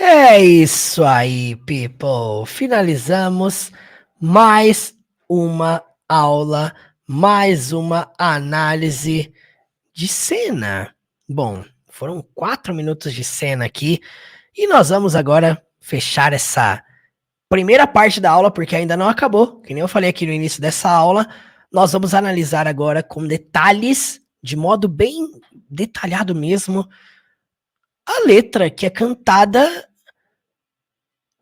É isso aí, people. Finalizamos mais uma aula, mais uma análise de cena. Bom, foram 4 minutos de cena aqui e nós vamos agora fechar essa primeira parte da aula, porque ainda não acabou. Que nem eu falei aqui no início dessa aula, nós vamos analisar agora com detalhes, de modo bem detalhado mesmo, a letra que é cantada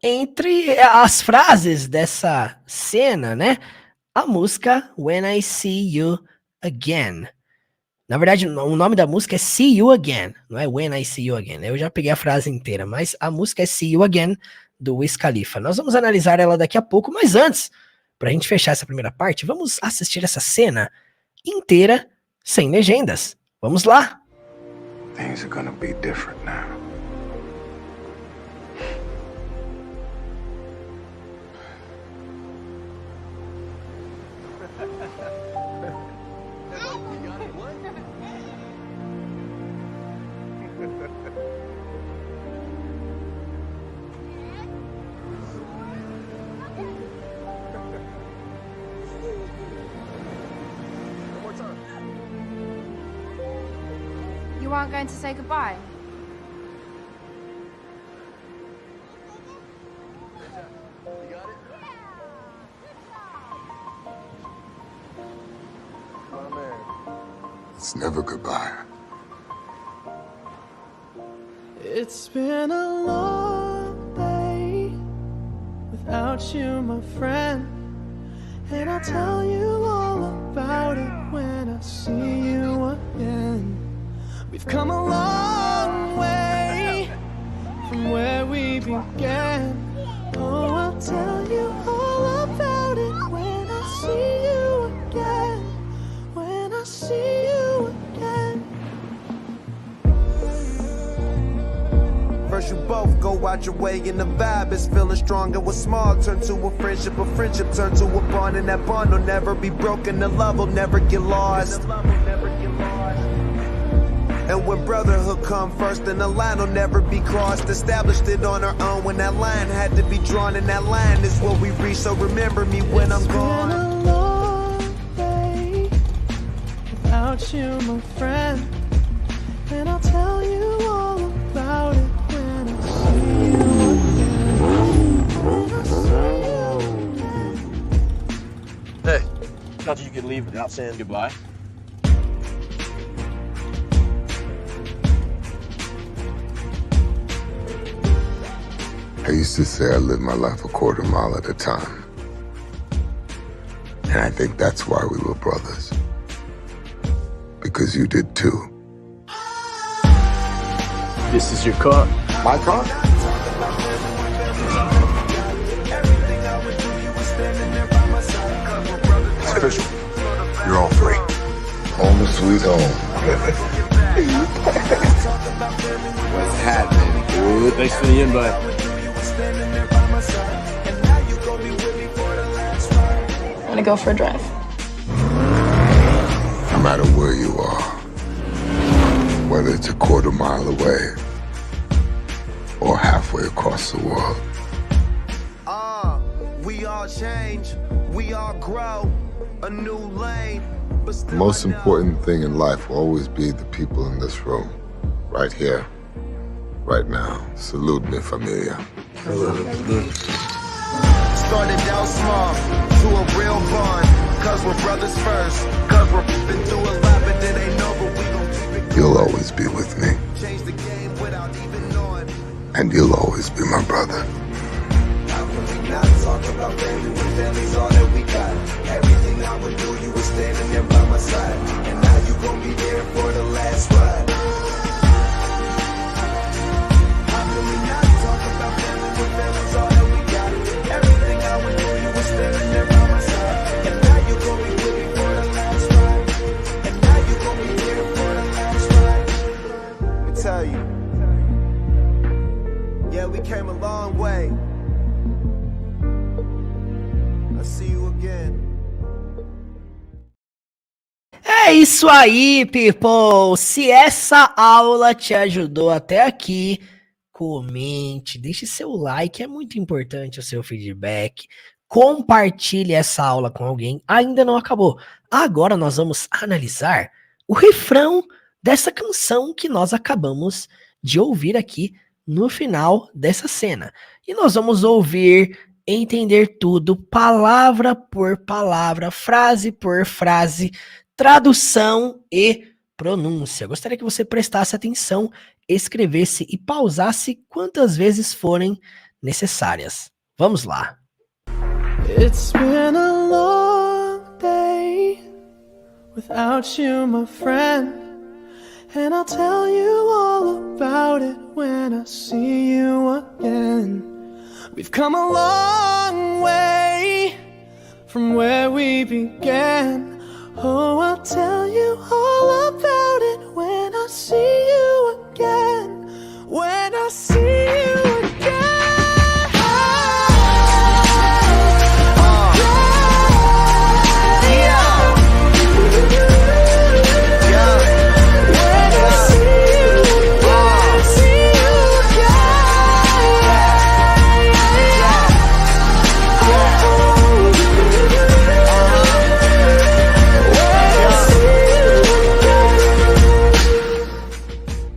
entre as frases dessa cena, né? A música When I See You Again. Na verdade, o nome da música é See You Again, não é When I See You Again. Eu já peguei a frase inteira, mas a música é See You Again, do Wiz Khalifa. Nós vamos analisar ela daqui a pouco, mas antes, pra gente fechar essa primeira parte, vamos assistir essa cena inteira, sem legendas. Vamos lá! Things are gonna be different now. You aren't going to say goodbye? It's never goodbye. It's been a long day without you, my friend. And I'll tell you all about it when I see you again. We've come a long way from where we began. Oh, I'll tell you all about it when I see you again. When I see you again. First you both go out your way and the vibe is feeling strong. And what's small turn to a friendship turn to a bond. And that bond will never be broken, the love will never get lost. And when brotherhood come first, then the line will never be crossed. Established it on our own when that line had to be drawn. And that line is what we reach, so remember me when I'm gone. It's been a long day without you, my friend. And I'll tell you all about it when I see you again. When I see you again. Hey, thought you could leave without saying goodbye. I used to say I lived my life a quarter mile at a time. And I think that's why we were brothers. Because you did too. This is your car. My car? It's official. You're all free. Home is sweet home. What's happening, dude? Thanks for the invite. Want to go for a drive? No matter where you are, whether it's a quarter mile away or halfway across the world. We all change, we all grow, a new lane. The most important thing in life will always be the people in this room. Right here, right now. Salute me, familia. Started out small, to a real bond. Cause we're brothers first. Cause we're been through a lot, but it ain't over. We gon' keep it going. You'll always be with me. Change the game without even knowing. And you'll always be my brother. How can we not talk about family when family's all that we got? Everything I would do, you were standing there by my side. And now you gon' be there for the last ride. How can we not talk about family when family's all that we got? Everything I would do, you were standing there by my side. And now you gon' be with me for the last ride. And now you gon' be there for the last ride. Let me tell you. Yeah, we came a long way. I'll see you again. É isso aí, people! Se essa aula te ajudou até aqui, comente, deixe seu like, é muito importante o seu feedback. Compartilhe essa aula com alguém. Ainda não acabou. Agora nós vamos analisar o refrão dessa canção que nós acabamos de ouvir aqui no final dessa cena. E nós vamos ouvir, entender tudo, palavra por palavra, frase por frase, tradução e pronúncia. Gostaria que você prestasse atenção, escrevesse e pausasse quantas vezes forem necessárias. Vamos lá. It's been a long day without you, my friend. And I'll tell you all about it when I see you again. We've come a long way from where we began. Oh, I'll tell you all about it when I see you again. When I see you again.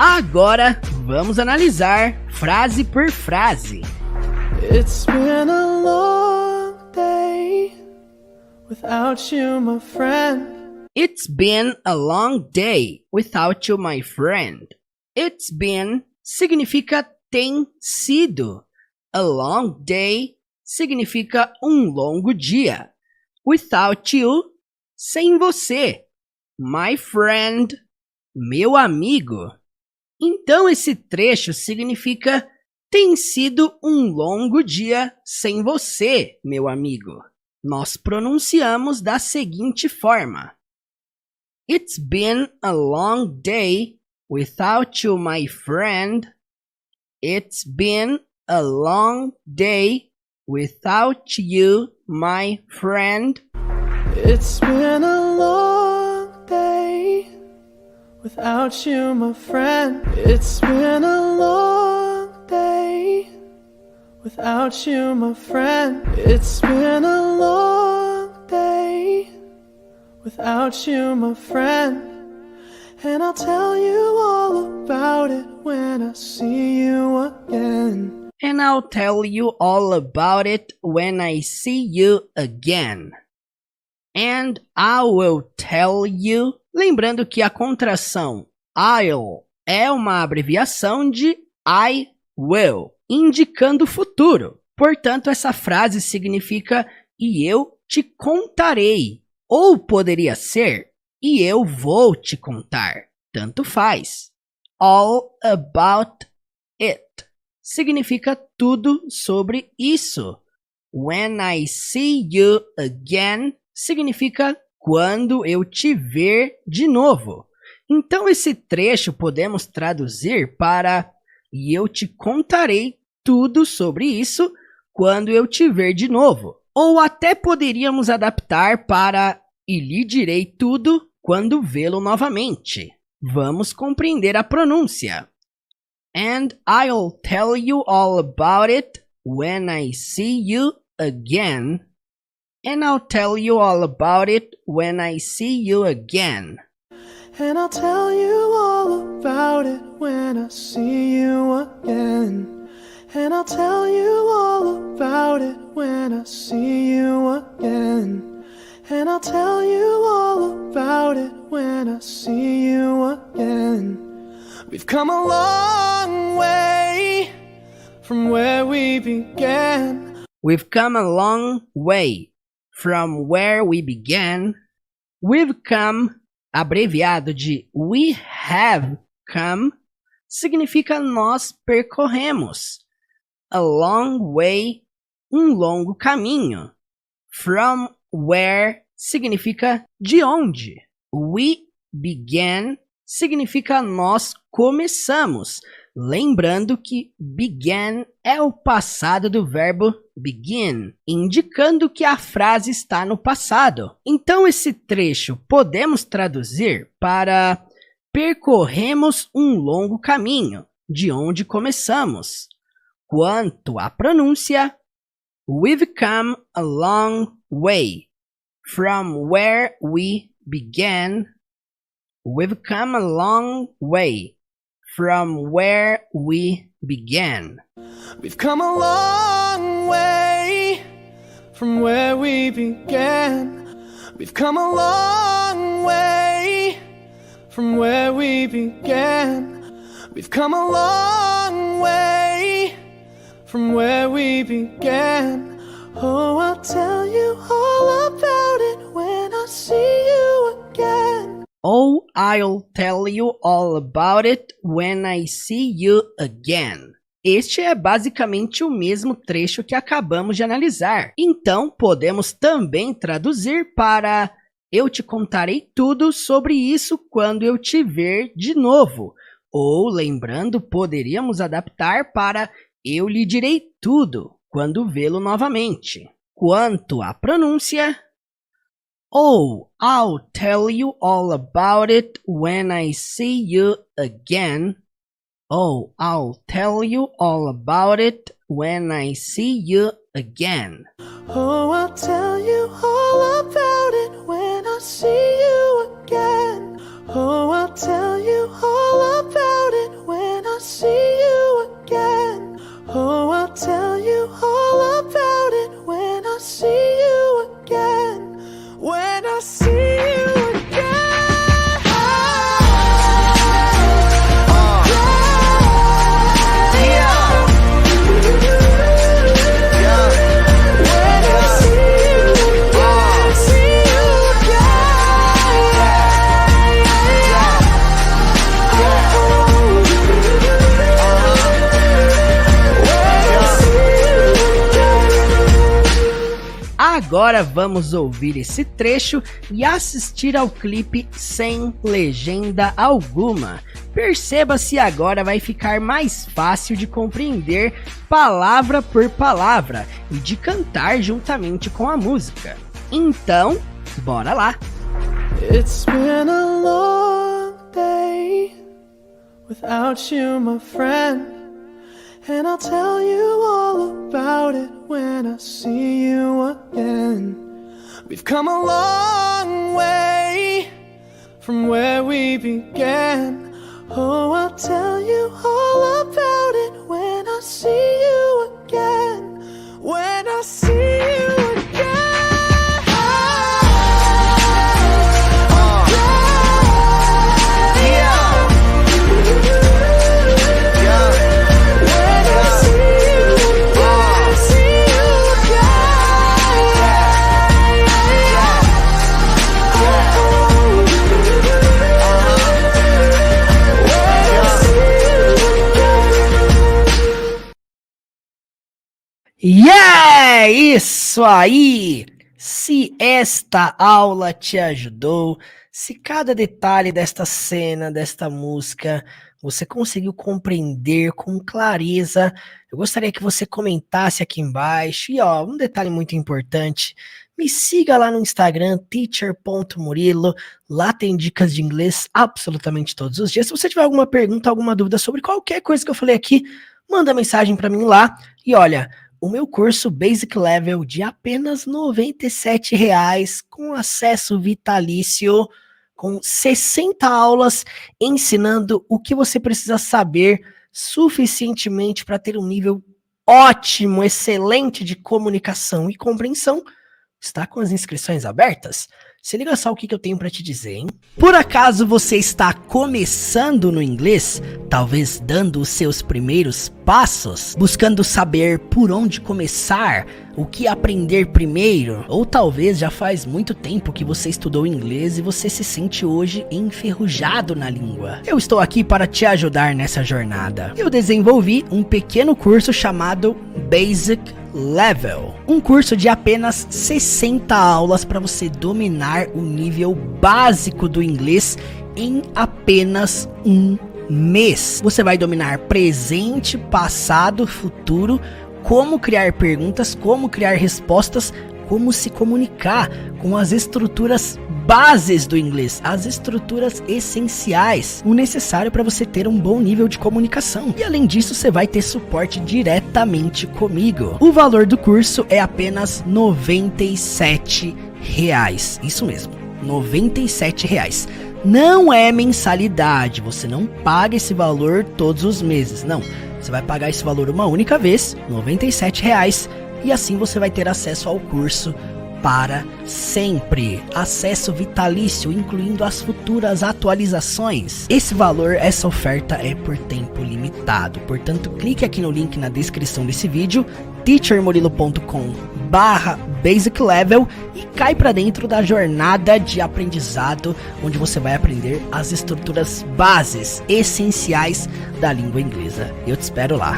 Agora vamos analisar frase por frase. It's been a long day without you, my friend. It's been a long day without you, my friend. It's been significa tem sido. A long day significa longo dia. Without you, sem você. My friend, meu amigo. Então esse trecho significa tem sido longo dia sem você, meu amigo. Nós pronunciamos da seguinte forma. It's been a long day without you, my friend. It's been a long day without you, my friend. It's been a long day without you, my friend. It's been a long day without you, my friend. It's been a long day without you, my friend. And I'll tell you all about it when I see you again. And I'll tell you all about it when I see you again. And I will tell you. Lembrando que a contração I'll é uma abreviação de I will, indicando o futuro. Portanto, essa frase significa e eu te contarei. Ou poderia ser e eu vou te contar. Tanto faz. All about it significa tudo sobre isso. When I see you again significa quando eu te ver de novo. Então esse trecho podemos traduzir para e eu te contarei tudo sobre isso quando eu te ver de novo. Ou até poderíamos adaptar para e lhe direi tudo quando vê-lo novamente. Vamos compreender a pronúncia. And I'll tell you all about it when I see you again. And I'll tell you all about it when I see you again. And I'll tell you all about it when I see you again. And I'll tell you all about it when I see you again. And I'll tell you all about it when I see you again. We've come a long way from where we began. We've come a long way from where we began. We've come, abreviado de we have come, significa nós percorremos. A long way, longo caminho. From where significa de onde. We began significa nós começamos. Lembrando que began é o passado do verbo begin, indicando que a frase está no passado. Então esse trecho podemos traduzir para percorremos longo caminho, de onde começamos. Quanto à pronúncia, we've come a long way from where we began. We've come a long way from where we began. We've come a long way from where we began. We've come a long way from where we began. We've come a long way from where we began. Oh, I'll tell you all about it when I see you again. Oh, I'll tell you all about it when I see you again. Este é basicamente o mesmo trecho que acabamos de analisar. Então, podemos também traduzir para eu te contarei tudo sobre isso quando eu te ver de novo. Ou, lembrando, poderíamos adaptar para eu lhe direi tudo quando vê-lo novamente. Quanto à pronúncia, oh, I'll tell you all about it when I see you again. Oh, I'll tell you all about it when I see you again. Oh, I'll tell you all about it when I see you again. Oh, I'll tell you all about it when I see you again. Oh, I'll tell you all about it when I see you again. When I see you again. Agora vamos ouvir esse trecho e assistir ao clipe sem legenda alguma. Perceba se agora vai ficar mais fácil de compreender palavra por palavra e de cantar juntamente com a música. Então, bora lá! It's been a long day without you, my friend, and I'll tell you all about it when I see you again. We've come a long way from where we began. Oh, I'll tell you all about it when I see you again. When I see you again. Yeah! Isso aí! Se esta aula te ajudou, se cada detalhe desta cena, desta música, você conseguiu compreender com clareza, eu gostaria que você comentasse aqui embaixo. E ó, um detalhe muito importante, me siga lá no Instagram, teacher.murilo, lá tem dicas de inglês absolutamente todos os dias. Se você tiver alguma pergunta, alguma dúvida sobre qualquer coisa que eu falei aqui, manda mensagem para mim lá. E olha, o meu curso Basic Level de apenas R$ 97,00, com acesso vitalício, com 60 aulas ensinando o que você precisa saber suficientemente para ter um nível ótimo, excelente de comunicação e compreensão. Está com as inscrições abertas? Se liga só o que eu tenho para te dizer, hein? Por acaso você está começando no inglês? Talvez dando os seus primeiros passos? Buscando saber por onde começar? O que aprender primeiro? Ou talvez já faz muito tempo que você estudou inglês e você se sente hoje enferrujado na língua. Eu estou aqui para te ajudar nessa jornada. Eu desenvolvi um pequeno curso chamado Basic Level, um curso de apenas 60 aulas para você dominar o nível básico do inglês em apenas um mês. Você vai dominar presente, passado, futuro, como criar perguntas, como criar respostas, como se comunicar com as estruturas bases do inglês, as estruturas essenciais, o necessário para você ter um bom nível de comunicação. E além disso, você vai ter suporte diretamente comigo. O valor do curso é apenas R$ 97,00. Isso mesmo, R$ 97,00. Não é mensalidade, você não paga esse valor todos os meses, não. Você vai pagar esse valor uma única vez, R$ 97,00, e assim você vai ter acesso ao curso para sempre. Acesso vitalício, incluindo as futuras atualizações. Esse valor, essa oferta é por tempo limitado. Portanto, clique aqui no link na descrição desse vídeo, teachermurilo.com/basic level, e cai para dentro da jornada de aprendizado, onde você vai aprender as estruturas bases essenciais da língua inglesa. Eu te espero lá.